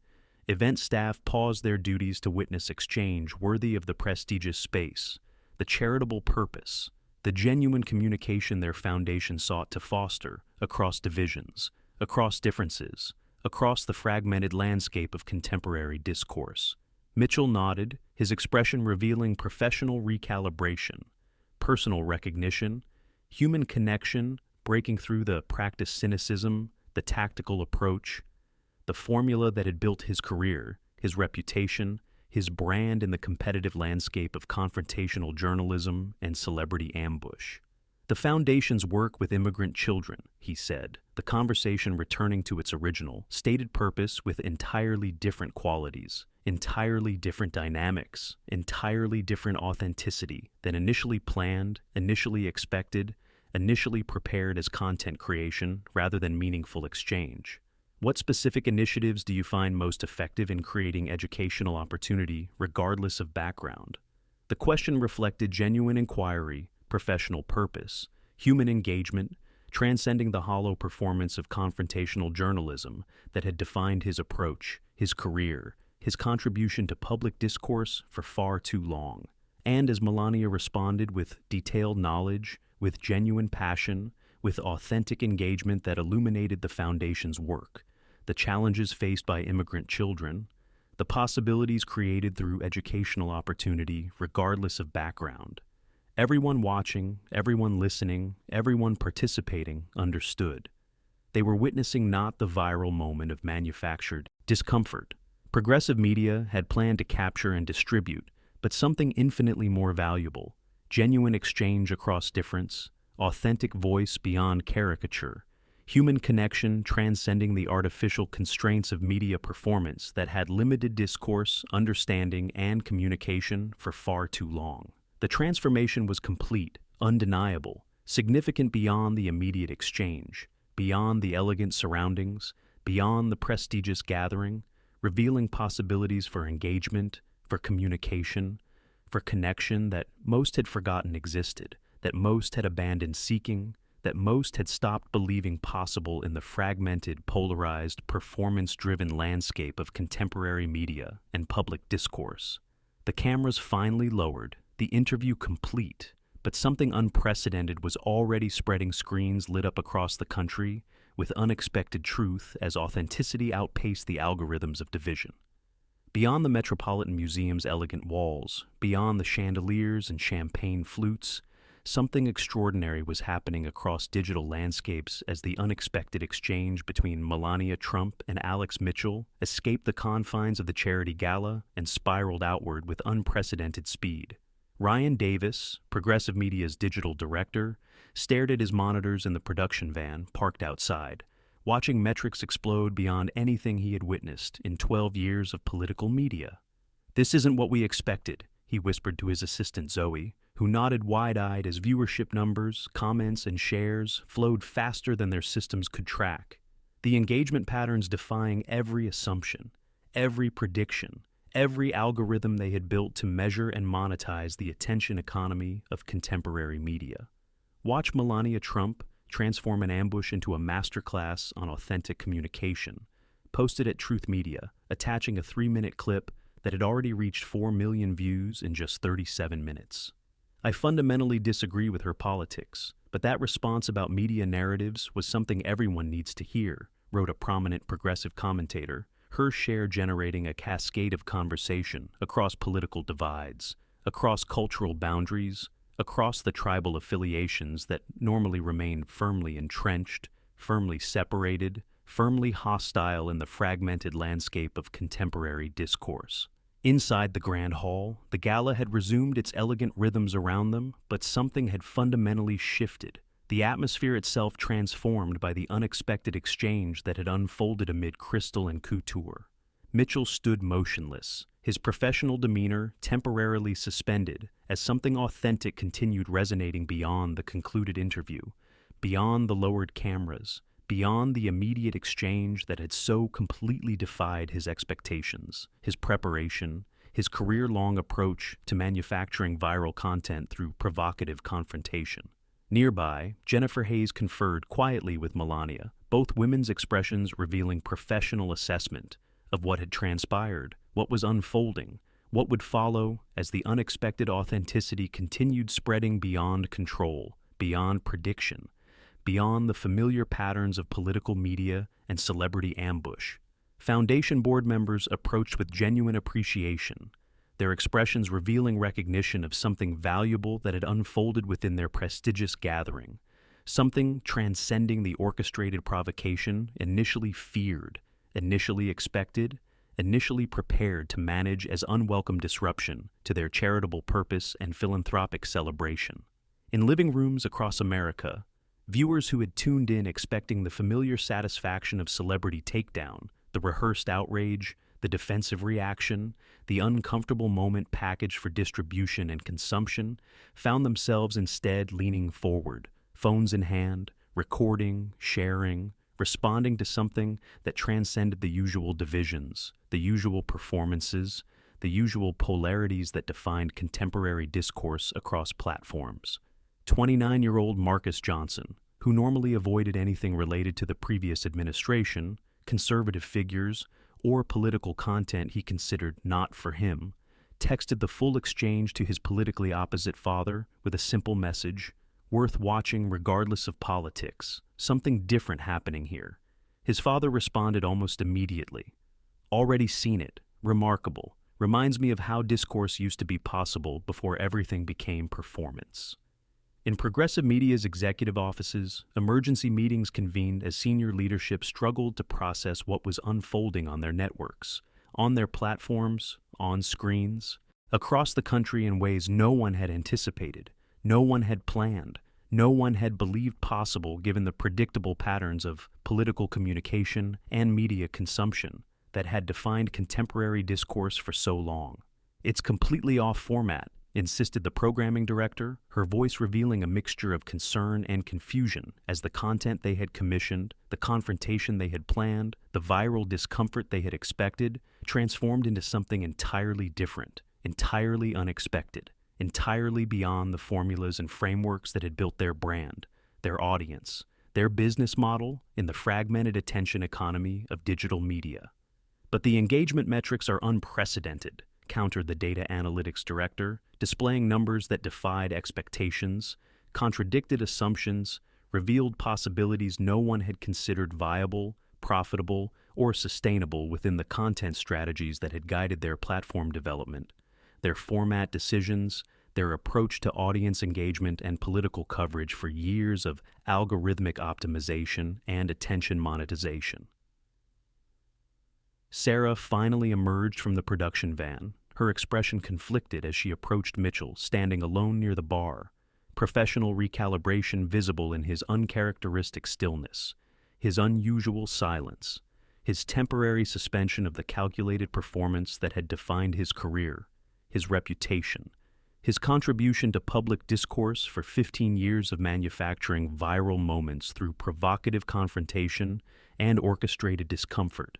Event staff paused their duties to witness exchange worthy of the prestigious space, the charitable purpose, the genuine communication their foundation sought to foster across divisions, across differences, across the fragmented landscape of contemporary discourse. Mitchell nodded, his expression revealing professional recalibration, personal recognition, human connection breaking through the practiced cynicism, the tactical approach, the formula that had built his career, his reputation, his brand in the competitive landscape of confrontational journalism and celebrity ambush. The Foundation's work with immigrant children, he said, the conversation returning to its original, stated purpose with entirely different qualities, entirely different dynamics, entirely different authenticity than initially planned, initially expected, initially prepared as content creation rather than meaningful exchange. What specific initiatives do you find most effective in creating educational opportunity regardless of background? The question reflected genuine inquiry, professional purpose, human engagement, transcending the hollow performance of confrontational journalism that had defined his approach, his career, his contribution to public discourse for far too long. And as Melania responded with detailed knowledge, with genuine passion, with authentic engagement that illuminated the Foundation's work, the challenges faced by immigrant children, the possibilities created through educational opportunity regardless of background. Everyone watching, everyone listening, everyone participating understood. They were witnessing not the viral moment of manufactured discomfort. Progressive media had planned to capture and distribute, but something infinitely more valuable: genuine exchange across difference, authentic voice beyond caricature, human connection transcending the artificial constraints of media performance that had limited discourse, understanding, and communication for far too long. The transformation was complete, undeniable, significant beyond the immediate exchange, beyond the elegant surroundings, beyond the prestigious gathering, revealing possibilities for engagement, for communication, for connection that most had forgotten existed, that most had abandoned seeking, that most had stopped believing possible in the fragmented, polarized, performance-driven landscape of contemporary media and public discourse. The cameras finally lowered, the interview complete, but something unprecedented was already spreading screens lit up across the country with unexpected truth as authenticity outpaced the algorithms of division. Beyond the Metropolitan Museum's elegant walls, beyond the chandeliers and champagne flutes, something extraordinary was happening across digital landscapes as the unexpected exchange between Melania Trump and Alex Mitchell escaped the confines of the charity gala and spiraled outward with unprecedented speed. Ryan Davis, Progressive Media's digital director, stared at his monitors in the production van parked outside, watching metrics explode beyond anything he had witnessed in 12 years of political media. "This isn't what we expected," he whispered to his assistant Zoe, who nodded wide-eyed as viewership numbers, comments, and shares flowed faster than their systems could track. The engagement patterns defying every assumption, every prediction, every algorithm they had built to measure and monetize the attention economy of contemporary media. Watch Melania Trump transform an ambush into a masterclass on authentic communication, posted at Truth Media, attaching a 3-minute clip that had already reached 4 million views in just 37 minutes. "I fundamentally disagree with her politics, but that response about media narratives was something everyone needs to hear," wrote a prominent progressive commentator, her share generating a cascade of conversation across political divides, across cultural boundaries, across the tribal affiliations that normally remained firmly entrenched, firmly separated, firmly hostile in the fragmented landscape of contemporary discourse. Inside the Grand Hall, the gala had resumed its elegant rhythms around them, but something had fundamentally shifted, the atmosphere itself transformed by the unexpected exchange that had unfolded amid crystal and couture. Mitchell stood motionless, his professional demeanor temporarily suspended as something authentic continued resonating beyond the concluded interview, beyond the lowered cameras, beyond the immediate exchange that had so completely defied his expectations, his preparation, his career-long approach to manufacturing viral content through provocative confrontation. Nearby, Jennifer Hayes conferred quietly with Melania, both women's expressions revealing professional assessment of what had transpired, what was unfolding, what would follow as the unexpected authenticity continued spreading beyond control, beyond prediction, beyond the familiar patterns of political media and celebrity ambush. Foundation board members approached with genuine appreciation, their expressions revealing recognition of something valuable that had unfolded within their prestigious gathering, something transcending the orchestrated provocation initially feared, initially expected, initially prepared to manage as unwelcome disruption to their charitable purpose and philanthropic celebration. In living rooms across America, viewers who had tuned in expecting the familiar satisfaction of celebrity takedown, the rehearsed outrage, the defensive reaction, the uncomfortable moment packaged for distribution and consumption, found themselves instead leaning forward, phones in hand, recording, sharing, responding to something that transcended the usual divisions, the usual performances, the usual polarities that defined contemporary discourse across platforms. 29-year-old Marcus Johnson, who normally avoided anything related to the previous administration, conservative figures, or political content he considered not for him, texted the full exchange to his politically opposite father with a simple message: worth watching regardless of politics, something different happening here. His father responded almost immediately: already seen it, remarkable, reminds me of how discourse used to be possible before everything became performance. In progressive media's executive offices, emergency meetings convened as senior leadership struggled to process what was unfolding on their networks, on their platforms, on screens, across the country in ways no one had anticipated, no one had planned, no one had believed possible given the predictable patterns of political communication and media consumption that had defined contemporary discourse for so long. It's completely off format, insisted the programming director, her voice revealing a mixture of concern and confusion as the content they had commissioned, the confrontation they had planned, the viral discomfort they had expected, transformed into something entirely different, entirely unexpected, entirely beyond the formulas and frameworks that had built their brand, their audience, their business model in the fragmented attention economy of digital media. But the engagement metrics are unprecedented, countered the data analytics director, displaying numbers that defied expectations, contradicted assumptions, revealed possibilities no one had considered viable, profitable, or sustainable within the content strategies that had guided their platform development, their format decisions, their approach to audience engagement and political coverage for years of algorithmic optimization and attention monetization. Sarah finally emerged from the production van, her expression conflicted as she approached Mitchell, standing alone near the bar, professional recalibration visible in his uncharacteristic stillness, his unusual silence, his temporary suspension of the calculated performance that had defined his career, his reputation, his contribution to public discourse for 15 years of manufacturing viral moments through provocative confrontation and orchestrated discomfort.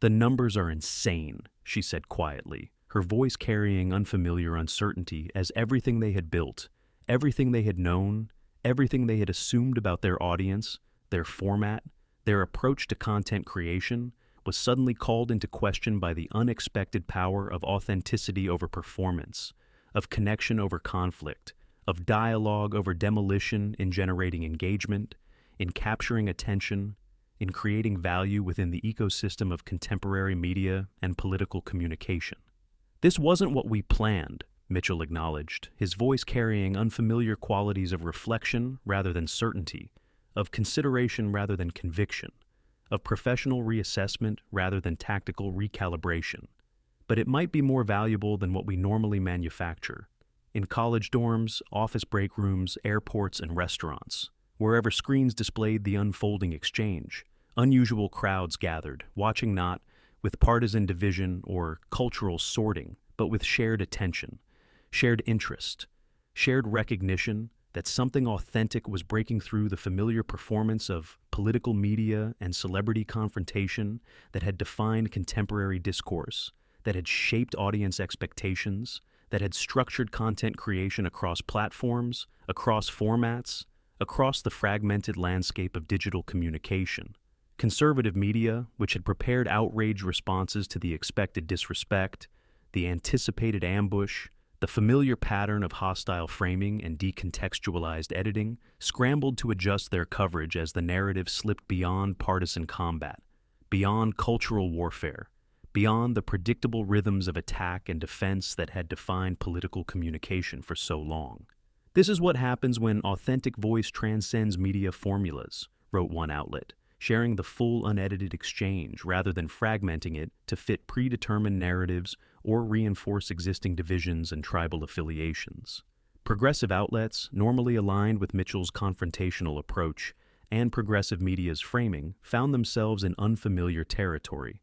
"The numbers are insane," she said quietly, her voice carrying unfamiliar uncertainty as everything they had built, everything they had known, everything they had assumed about their audience, their format, their approach to content creation, was suddenly called into question by the unexpected power of authenticity over performance, of connection over conflict, of dialogue over demolition in generating engagement, in capturing attention, in creating value within the ecosystem of contemporary media and political communication. "This wasn't what we planned," Mitchell acknowledged, his voice carrying unfamiliar qualities of reflection rather than certainty, of consideration rather than conviction, of professional reassessment rather than tactical recalibration. "But it might be more valuable than what we normally manufacture. In college dorms, office break rooms, airports, and restaurants, wherever screens displayed the unfolding exchange, unusual crowds gathered, watching not with partisan division or cultural sorting, but with shared attention, shared interest, shared recognition that something authentic was breaking through the familiar performance of political media and celebrity confrontation that had defined contemporary discourse, that had shaped audience expectations, that had structured content creation across platforms, across formats, across the fragmented landscape of digital communication. Conservative media, which had prepared outraged responses to the expected disrespect, the anticipated ambush, the familiar pattern of hostile framing and decontextualized editing, scrambled to adjust their coverage as the narrative slipped beyond partisan combat, beyond cultural warfare, beyond the predictable rhythms of attack and defense that had defined political communication for so long. "This is what happens when authentic voice transcends media formulas," wrote one outlet, sharing the full unedited exchange rather than fragmenting it to fit predetermined narratives or reinforce existing divisions and tribal affiliations. Progressive outlets, normally aligned with Mitchell's confrontational approach and progressive media's framing, found themselves in unfamiliar territory,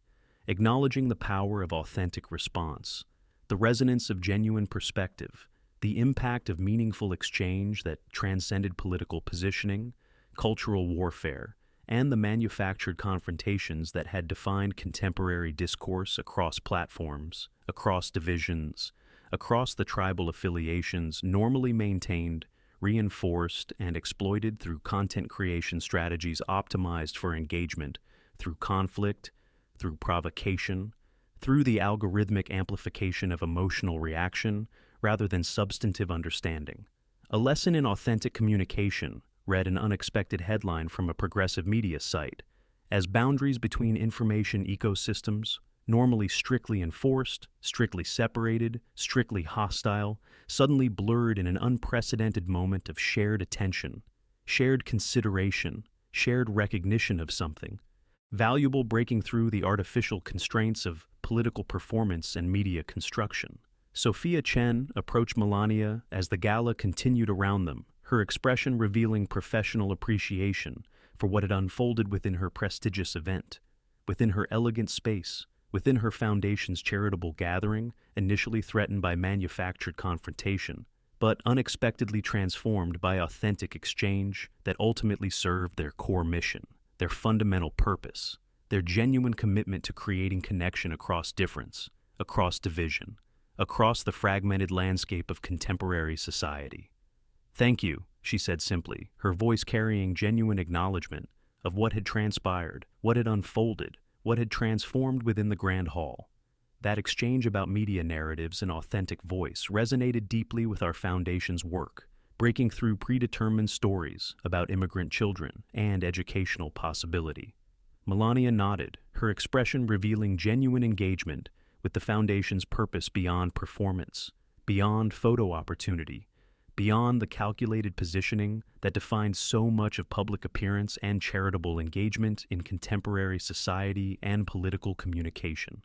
acknowledging the power of authentic response, the resonance of genuine perspective, the impact of meaningful exchange that transcended political positioning, cultural warfare, and the manufactured confrontations that had defined contemporary discourse across platforms, across divisions, across the tribal affiliations normally maintained, reinforced, and exploited through content creation strategies optimized for engagement, through conflict, through provocation, through the algorithmic amplification of emotional reaction rather than substantive understanding. A lesson in authentic communication, read an unexpected headline from a progressive media site, as boundaries between information ecosystems, normally strictly enforced, strictly separated, strictly hostile, suddenly blurred in an unprecedented moment of shared attention, shared consideration, shared recognition of something, valuable breaking through the artificial constraints of political performance and media construction. Sophia Chen approached Melania as the gala continued around them, her expression revealing professional appreciation for what had unfolded within her prestigious event, within her elegant space, within her foundation's charitable gathering, initially threatened by manufactured confrontation, but unexpectedly transformed by authentic exchange that ultimately served their core mission, their fundamental purpose, their genuine commitment to creating connection across difference, across division, across the fragmented landscape of contemporary society. "Thank you," she said simply, her voice carrying genuine acknowledgement of what had transpired, what had unfolded, what had transformed within the Grand Hall. That exchange about media narratives and authentic voice resonated deeply with our foundation's work, breaking through predetermined stories about immigrant children and educational possibility. Melania nodded, her expression revealing genuine engagement with the foundation's purpose beyond performance, beyond photo opportunity, beyond the calculated positioning that defines so much of public appearance and charitable engagement in contemporary society and political communication.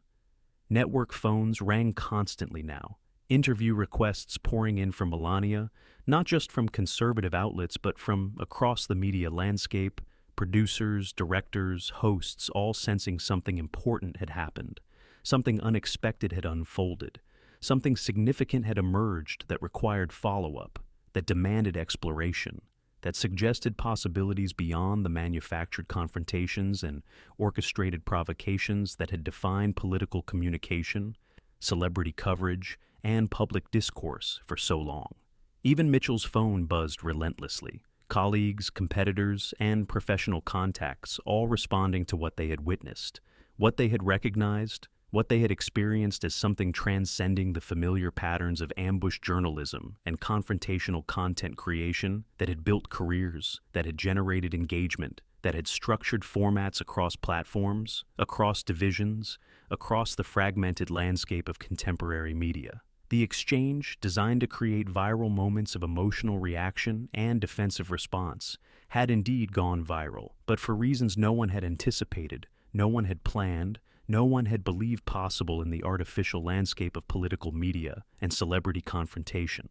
Network phones rang constantly now, interview requests pouring in from Melania, not just from conservative outlets but from across the media landscape, producers, directors, hosts, all sensing something important had happened, something unexpected had unfolded, something significant had emerged that required follow-up, that demanded exploration, that suggested possibilities beyond the manufactured confrontations and orchestrated provocations that had defined political communication, celebrity coverage, and public discourse for so long. Even Mitchell's phone buzzed relentlessly, colleagues, competitors, and professional contacts all responding to what they had witnessed, what they had recognized, what they had experienced as something transcending the familiar patterns of ambush journalism and confrontational content creation that had built careers, that had generated engagement, that had structured formats across platforms, across divisions, across the fragmented landscape of contemporary media. The exchange, designed to create viral moments of emotional reaction and defensive response, had indeed gone viral, but for reasons no one had anticipated, no one had planned, no one had believed possible in the artificial landscape of political media and celebrity confrontation.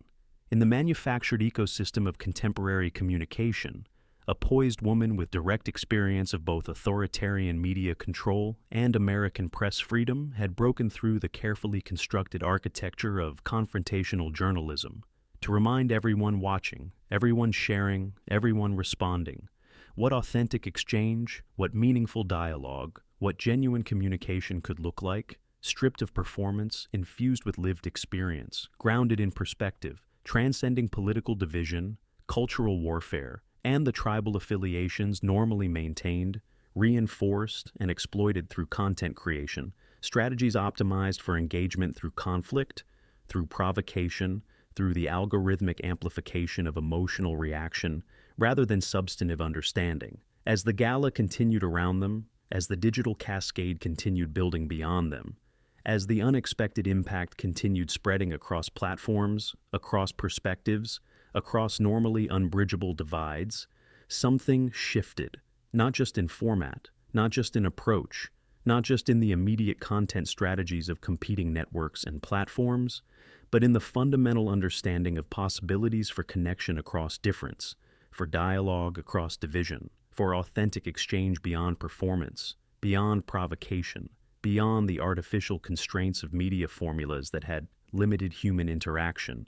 In the manufactured ecosystem of contemporary communication, a poised woman with direct experience of both authoritarian media control and American press freedom had broken through the carefully constructed architecture of confrontational journalism to remind everyone watching, everyone sharing, everyone responding, what authentic exchange, what meaningful dialogue, what genuine communication could look like, stripped of performance, infused with lived experience, grounded in perspective, transcending political division, cultural warfare, and the tribal affiliations normally maintained, reinforced, and exploited through content creation, strategies optimized for engagement through conflict, through provocation, through the algorithmic amplification of emotional reaction, rather than substantive understanding. As the gala continued around them, as the digital cascade continued building beyond them, as the unexpected impact continued spreading across platforms, across perspectives, across normally unbridgeable divides, something shifted, not just in format, not just in approach, not just in the immediate content strategies of competing networks and platforms, but in the fundamental understanding of possibilities for connection across difference, for dialogue across division, for authentic exchange beyond performance, beyond provocation, beyond the artificial constraints of media formulas that had limited human interaction,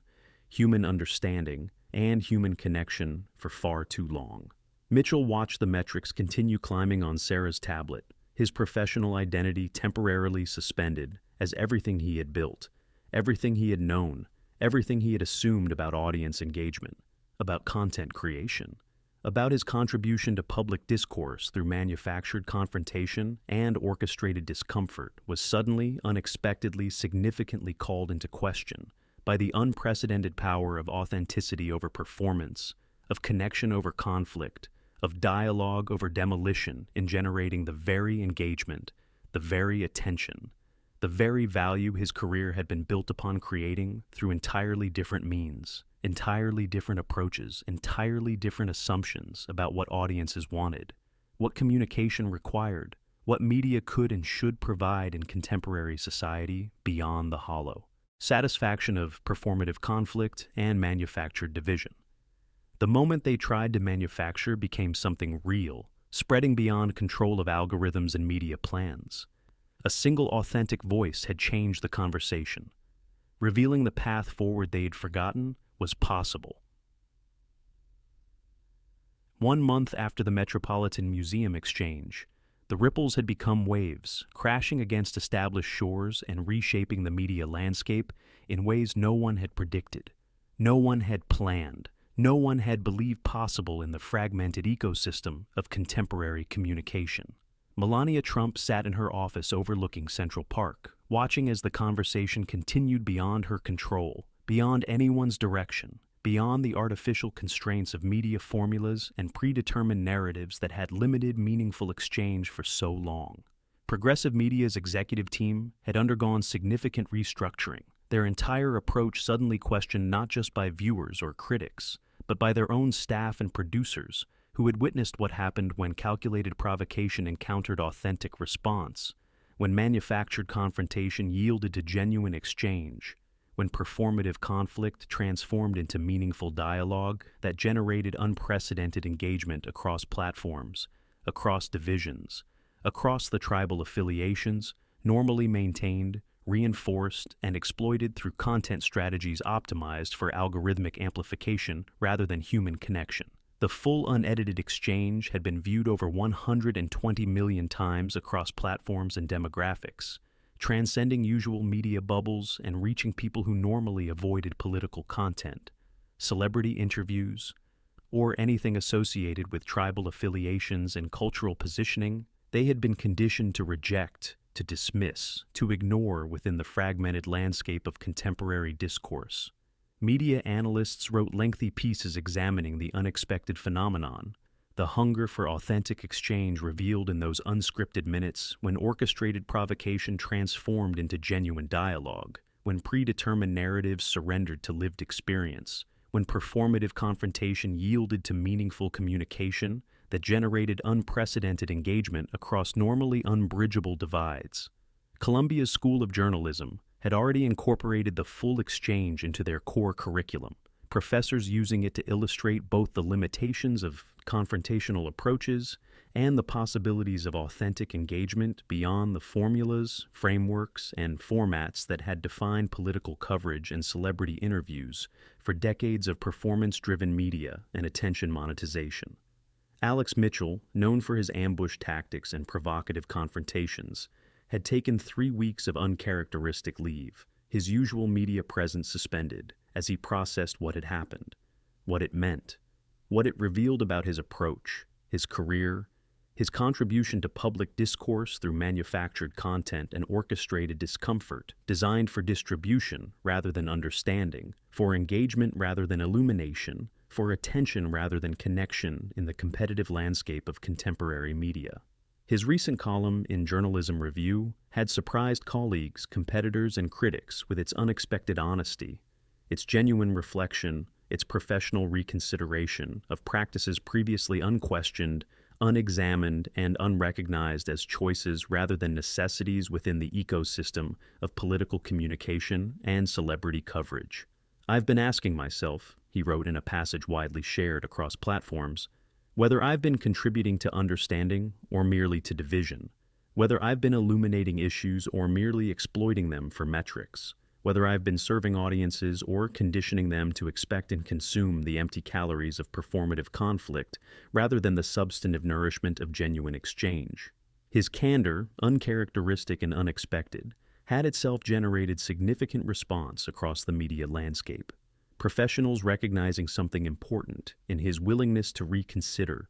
human understanding, and human connection for far too long. Mitchell watched the metrics continue climbing on Sarah's tablet, his professional identity temporarily suspended as everything he had built, everything he had known, everything he had assumed about audience engagement, about content creation, about his contribution to public discourse through manufactured confrontation and orchestrated discomfort was suddenly, unexpectedly, significantly called into question by the unprecedented power of authenticity over performance, of connection over conflict, of dialogue over demolition in generating the very engagement, the very attention, the very value his career had been built upon creating through entirely different means, entirely different approaches, entirely different assumptions about what audiences wanted, what communication required, what media could and should provide in contemporary society beyond the hollow. Satisfaction of performative conflict and manufactured division. The moment they tried to manufacture became something real, spreading beyond control of algorithms and media plans. A single authentic voice had changed the conversation, revealing the path forward they'd forgotten was possible. 1 month after the Metropolitan Museum exchange, the ripples had become waves, crashing against established shores and reshaping the media landscape in ways no one had predicted, no one had planned, no one had believed possible in the fragmented ecosystem of contemporary communication. Melania Trump sat in her office overlooking Central Park, watching as the conversation continued beyond her control, beyond anyone's direction, beyond the artificial constraints of media formulas and predetermined narratives that had limited meaningful exchange for so long. Progressive Media's executive team had undergone significant restructuring, their entire approach suddenly questioned not just by viewers or critics, but by their own staff and producers, who had witnessed what happened when calculated provocation encountered authentic response, when manufactured confrontation yielded to genuine exchange, when performative conflict transformed into meaningful dialogue that generated unprecedented engagement across platforms, across divisions, across the tribal affiliations, normally maintained, reinforced, and exploited through content strategies optimized for algorithmic amplification rather than human connection. The full unedited exchange had been viewed over 120 million times across platforms and demographics, transcending usual media bubbles and reaching people who normally avoided political content, celebrity interviews, or anything associated with tribal affiliations and cultural positioning. They had been conditioned to reject, to dismiss, to ignore within the fragmented landscape of contemporary discourse. Media analysts wrote lengthy pieces examining the unexpected phenomenon, the hunger for authentic exchange revealed in those unscripted minutes when orchestrated provocation transformed into genuine dialogue, when predetermined narratives surrendered to lived experience, when performative confrontation yielded to meaningful communication that generated unprecedented engagement across normally unbridgeable divides. Columbia's School of Journalism had already incorporated the full exchange into their core curriculum, professors using it to illustrate both the limitations of confrontational approaches and the possibilities of authentic engagement beyond the formulas, frameworks, and formats that had defined political coverage and celebrity interviews for decades of performance-driven media and attention monetization. Alex Mitchell, known for his ambush tactics and provocative confrontations, had taken 3 weeks of uncharacteristic leave, his usual media presence suspended, as he processed what had happened, what it meant, what it revealed about his approach, his career, his contribution to public discourse through manufactured content and orchestrated discomfort, designed for distribution rather than understanding, for engagement rather than illumination, for attention rather than connection in the competitive landscape of contemporary media. His recent column in Journalism Review had surprised colleagues, competitors, and critics with its unexpected honesty, its genuine reflection, its professional reconsideration of practices previously unquestioned, unexamined, and unrecognized as choices rather than necessities within the ecosystem of political communication and celebrity coverage. "I've been asking myself," he wrote in a passage widely shared across platforms, "whether I've been contributing to understanding or merely to division, whether I've been illuminating issues or merely exploiting them for metrics, whether I've been serving audiences or conditioning them to expect and consume the empty calories of performative conflict rather than the substantive nourishment of genuine exchange. His candor, uncharacteristic and unexpected, had itself generated significant response across the media landscape. Professionals recognizing something important in his willingness to reconsider,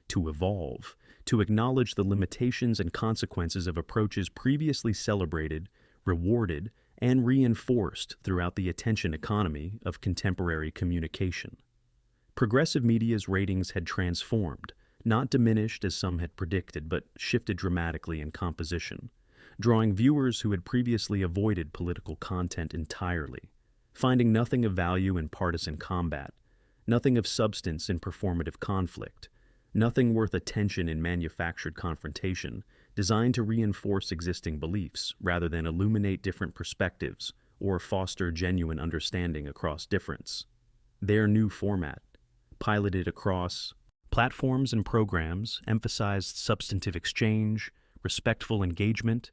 to evolve, to acknowledge the limitations and consequences of approaches previously celebrated, rewarded, and reinforced throughout the attention economy of contemporary communication. Progressive media's ratings had transformed, not diminished as some had predicted, but shifted dramatically in composition, drawing viewers who had previously avoided political content entirely, finding nothing of value in partisan combat, nothing of substance in performative conflict, nothing worth attention in manufactured confrontation, designed to reinforce existing beliefs rather than illuminate different perspectives or foster genuine understanding across difference. Their new format, piloted across platforms and programs, emphasized substantive exchange, respectful engagement,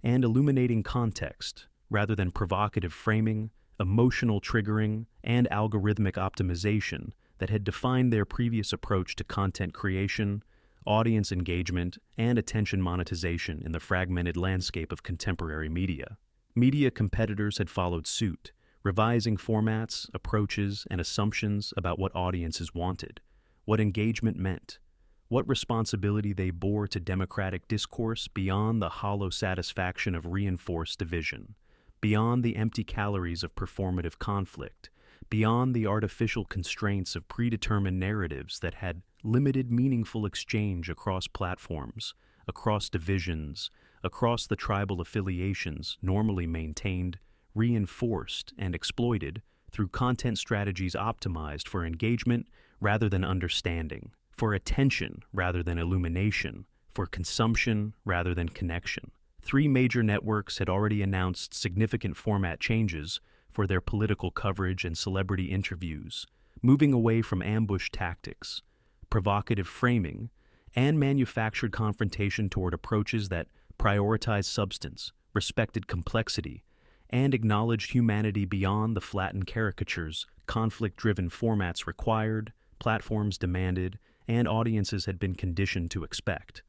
and illuminating context rather than provocative framing, emotional triggering, and algorithmic optimization that had defined their previous approach to content creation, audience engagement, and attention monetization in the fragmented landscape of contemporary media. Media competitors had followed suit, revising formats, approaches, and assumptions about what audiences wanted, what engagement meant, what responsibility they bore to democratic discourse beyond the hollow satisfaction of reinforced division, beyond the empty calories of performative conflict, beyond the artificial constraints of predetermined narratives that had limited meaningful exchange across platforms, across divisions, across the tribal affiliations normally maintained, reinforced, and exploited through content strategies optimized for engagement rather than understanding, for attention rather than illumination, for consumption rather than connection. 3 major networks had already announced significant format changes for their political coverage and celebrity interviews, moving away from ambush tactics, provocative framing, and manufactured confrontation toward approaches that prioritized substance, respected complexity, and acknowledged humanity beyond the flattened caricatures conflict-driven formats required, platforms demanded, and audiences had been conditioned to expect.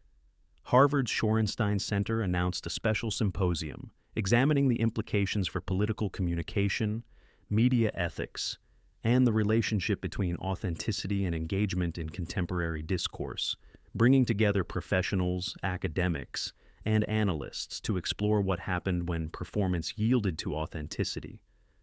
Harvard's Shorenstein Center announced a special symposium examining the implications for political communication, media ethics, and the relationship between authenticity and engagement in contemporary discourse, bringing together professionals, academics, and analysts to explore what happened when performance yielded to authenticity,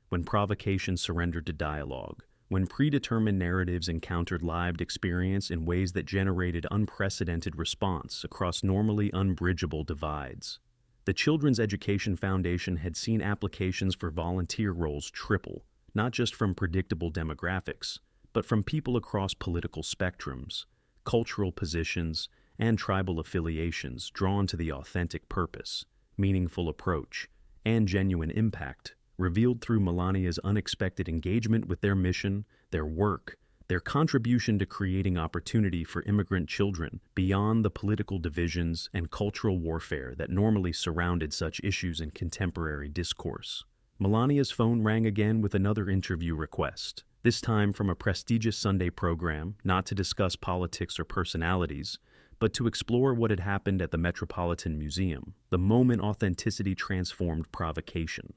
when provocation surrendered to dialogue, when predetermined narratives encountered lived experience in ways that generated unprecedented response across normally unbridgeable divides. The Children's Education Foundation had seen applications for volunteer roles triple, not just from predictable demographics, but from people across political spectrums, cultural positions, and tribal affiliations drawn to the authentic purpose, meaningful approach, and genuine impact revealed through Melania's unexpected engagement with their mission, their work, their contribution to creating opportunity for immigrant children beyond the political divisions and cultural warfare that normally surrounded such issues in contemporary discourse. Melania's phone rang again with another interview request, this time from a prestigious Sunday program, not to discuss politics or personalities, but to explore what had happened at the Metropolitan Museum, the moment authenticity transformed provocation,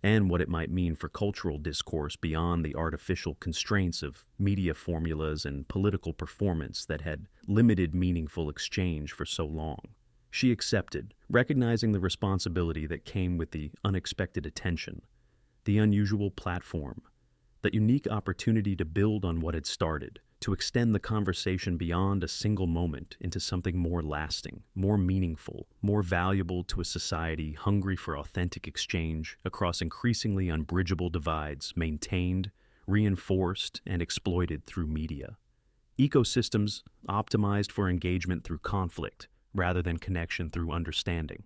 and what it might mean for cultural discourse beyond the artificial constraints of media formulas and political performance that had limited meaningful exchange for so long. She accepted, recognizing the responsibility that came with the unexpected attention, the unusual platform, the unique opportunity to build on what had started, to extend the conversation beyond a single moment into something more lasting, more meaningful, more valuable to a society hungry for authentic exchange across increasingly unbridgeable divides maintained, reinforced, and exploited through media. Ecosystems optimized for engagement through conflict rather than connection through understanding.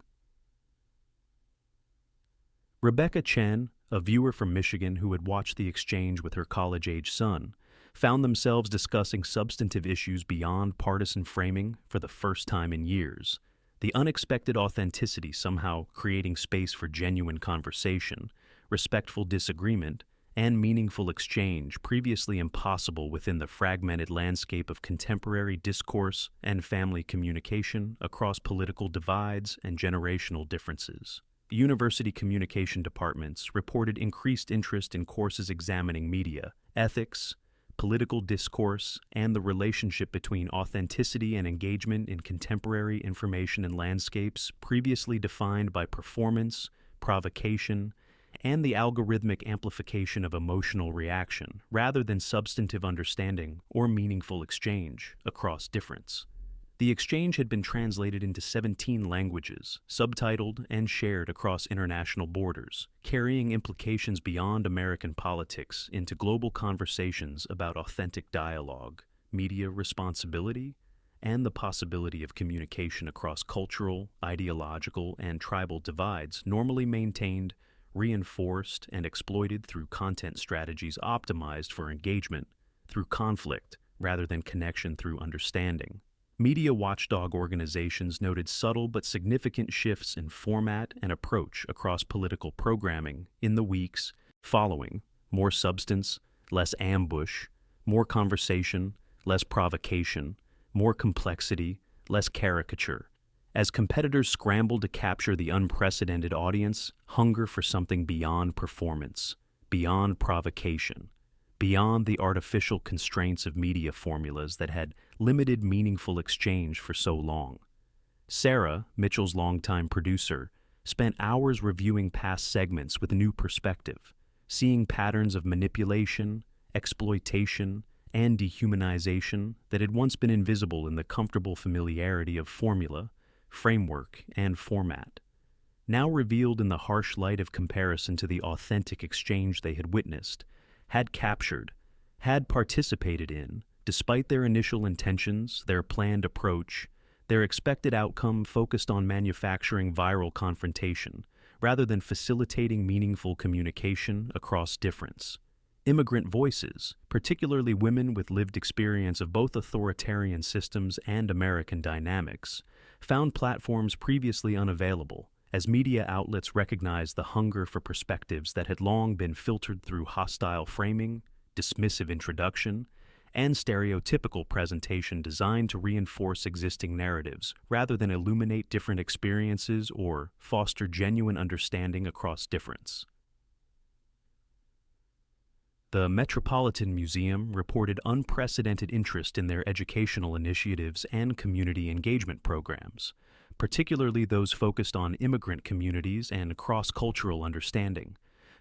Rebecca Chen, a viewer from Michigan who had watched the exchange with her college-age son, found themselves discussing substantive issues beyond partisan framing for the first time in years. The unexpected authenticity somehow creating space for genuine conversation, respectful disagreement, and meaningful exchange previously impossible within the fragmented landscape of contemporary discourse and family communication across political divides and generational differences. University communication departments reported increased interest in courses examining media, ethics, political discourse, and the relationship between authenticity and engagement in contemporary information and landscapes previously defined by performance, provocation, and the algorithmic amplification of emotional reaction, rather than substantive understanding or meaningful exchange across difference. The exchange had been translated into 17 languages, subtitled and shared across international borders, carrying implications beyond American politics into global conversations about authentic dialogue, media responsibility, and the possibility of communication across cultural, ideological, and tribal divides normally maintained, reinforced, and exploited through content strategies optimized for engagement through conflict rather than connection through understanding. Media watchdog organizations noted subtle but significant shifts in format and approach across political programming in the weeks following: more substance, less ambush; more conversation, less provocation; more complexity, less caricature. As competitors scrambled to capture the unprecedented audience, hunger for something beyond performance, beyond provocation, beyond the artificial constraints of media formulas that had limited meaningful exchange for so long. Sarah, Mitchell's longtime producer, spent hours reviewing past segments with new perspective, seeing patterns of manipulation, exploitation, and dehumanization that had once been invisible in the comfortable familiarity of formula, framework, and format. Now revealed in the harsh light of comparison to the authentic exchange they had witnessed, had captured, had participated in, despite their initial intentions, their planned approach, their expected outcome focused on manufacturing viral confrontation, rather than facilitating meaningful communication across difference. Immigrant voices, particularly women with lived experience of both authoritarian systems and American dynamics, found platforms previously unavailable, as media outlets recognized the hunger for perspectives that had long been filtered through hostile framing, dismissive introduction, and stereotypical presentation designed to reinforce existing narratives rather than illuminate different experiences or foster genuine understanding across difference. The Metropolitan Museum reported unprecedented interest in their educational initiatives and community engagement programs, particularly those focused on immigrant communities and cross-cultural understanding,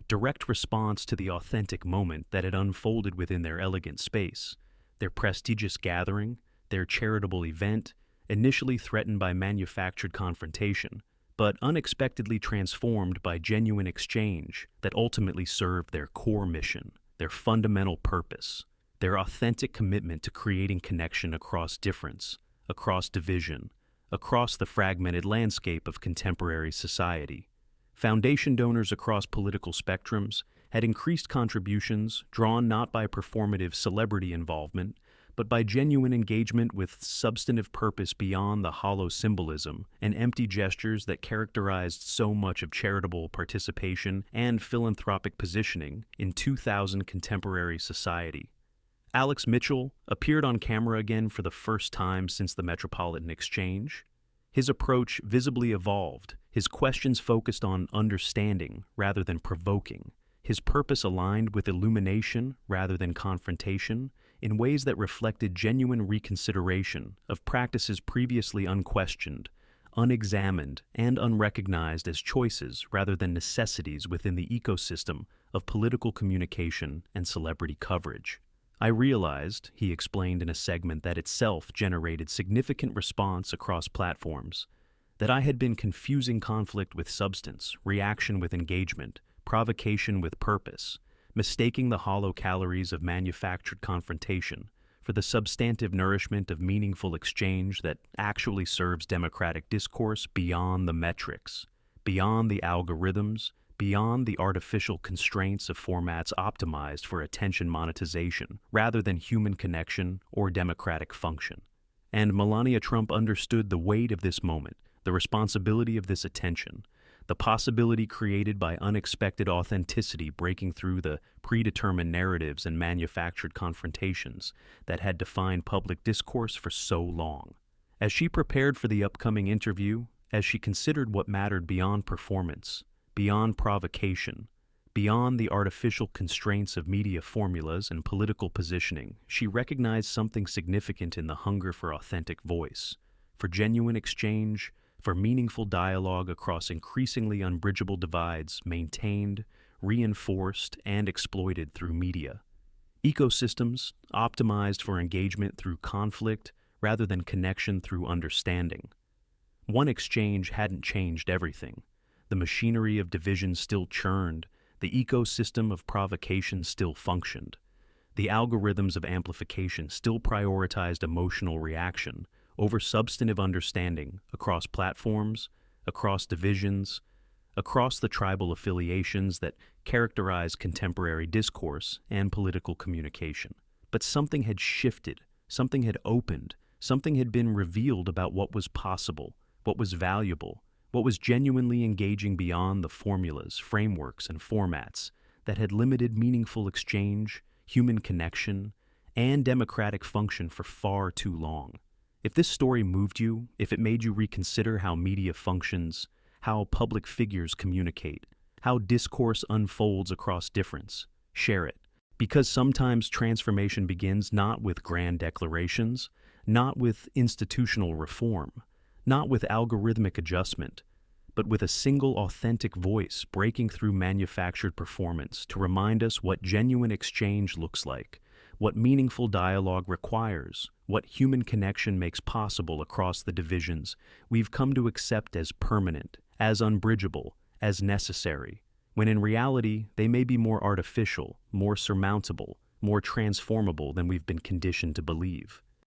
direct response to the authentic moment that had unfolded within their elegant space, their prestigious gathering, their charitable event, initially threatened by manufactured confrontation, but unexpectedly transformed by genuine exchange that ultimately served their core mission, their fundamental purpose, their authentic commitment to creating connection across difference, across division, across the fragmented landscape of contemporary society. Foundation donors across political spectrums had increased contributions drawn not by performative celebrity involvement, but by genuine engagement with substantive purpose beyond the hollow symbolism and empty gestures that characterized so much of charitable participation and philanthropic positioning in 2000 contemporary society. Alex Mitchell appeared on camera again for the first time since the Metropolitan Exchange. His approach visibly evolved, his questions focused on understanding rather than provoking, his purpose aligned with illumination rather than confrontation, in ways that reflected genuine reconsideration of practices previously unquestioned, unexamined, and unrecognized as choices rather than necessities within the ecosystem of political communication and celebrity coverage. I realized, he explained in a segment that itself generated significant response across platforms, that I had been confusing conflict with substance, reaction with engagement, provocation with purpose, mistaking the hollow calories of manufactured confrontation for the substantive nourishment of meaningful exchange that actually serves democratic discourse beyond the metrics, beyond the algorithms, beyond the artificial constraints of formats optimized for attention monetization rather than human connection or democratic function. And Melania Trump understood the weight of this moment, the responsibility of this attention, the possibility created by unexpected authenticity breaking through the predetermined narratives and manufactured confrontations that had defined public discourse for so long. As she prepared for the upcoming interview, as she considered what mattered beyond performance, beyond provocation, beyond the artificial constraints of media formulas and political positioning, she recognized something significant in the hunger for authentic voice, for genuine exchange, for meaningful dialogue across increasingly unbridgeable divides maintained, reinforced, and exploited through media. Ecosystems optimized for engagement through conflict rather than connection through understanding. One exchange hadn't changed everything. The machinery of division still churned, the ecosystem of provocation still functioned. The algorithms of amplification still prioritized emotional reaction over substantive understanding across platforms, across divisions, across the tribal affiliations that characterize contemporary discourse and political communication. But something had shifted, something had opened, something had been revealed about what was possible, what was valuable, what was genuinely engaging beyond the formulas, frameworks, and formats that had limited meaningful exchange, human connection, and democratic function for far too long. If this story moved you, if it made you reconsider how media functions, how public figures communicate, how discourse unfolds across difference, share it. Because sometimes transformation begins not with grand declarations, not with institutional reform, not with algorithmic adjustment, but with a single authentic voice breaking through manufactured performance to remind us what genuine exchange looks like, what meaningful dialogue requires, what human connection makes possible across the divisions we've come to accept as permanent, as unbridgeable, as necessary, when in reality they may be more artificial, more surmountable, more transformable than we've been conditioned to believe.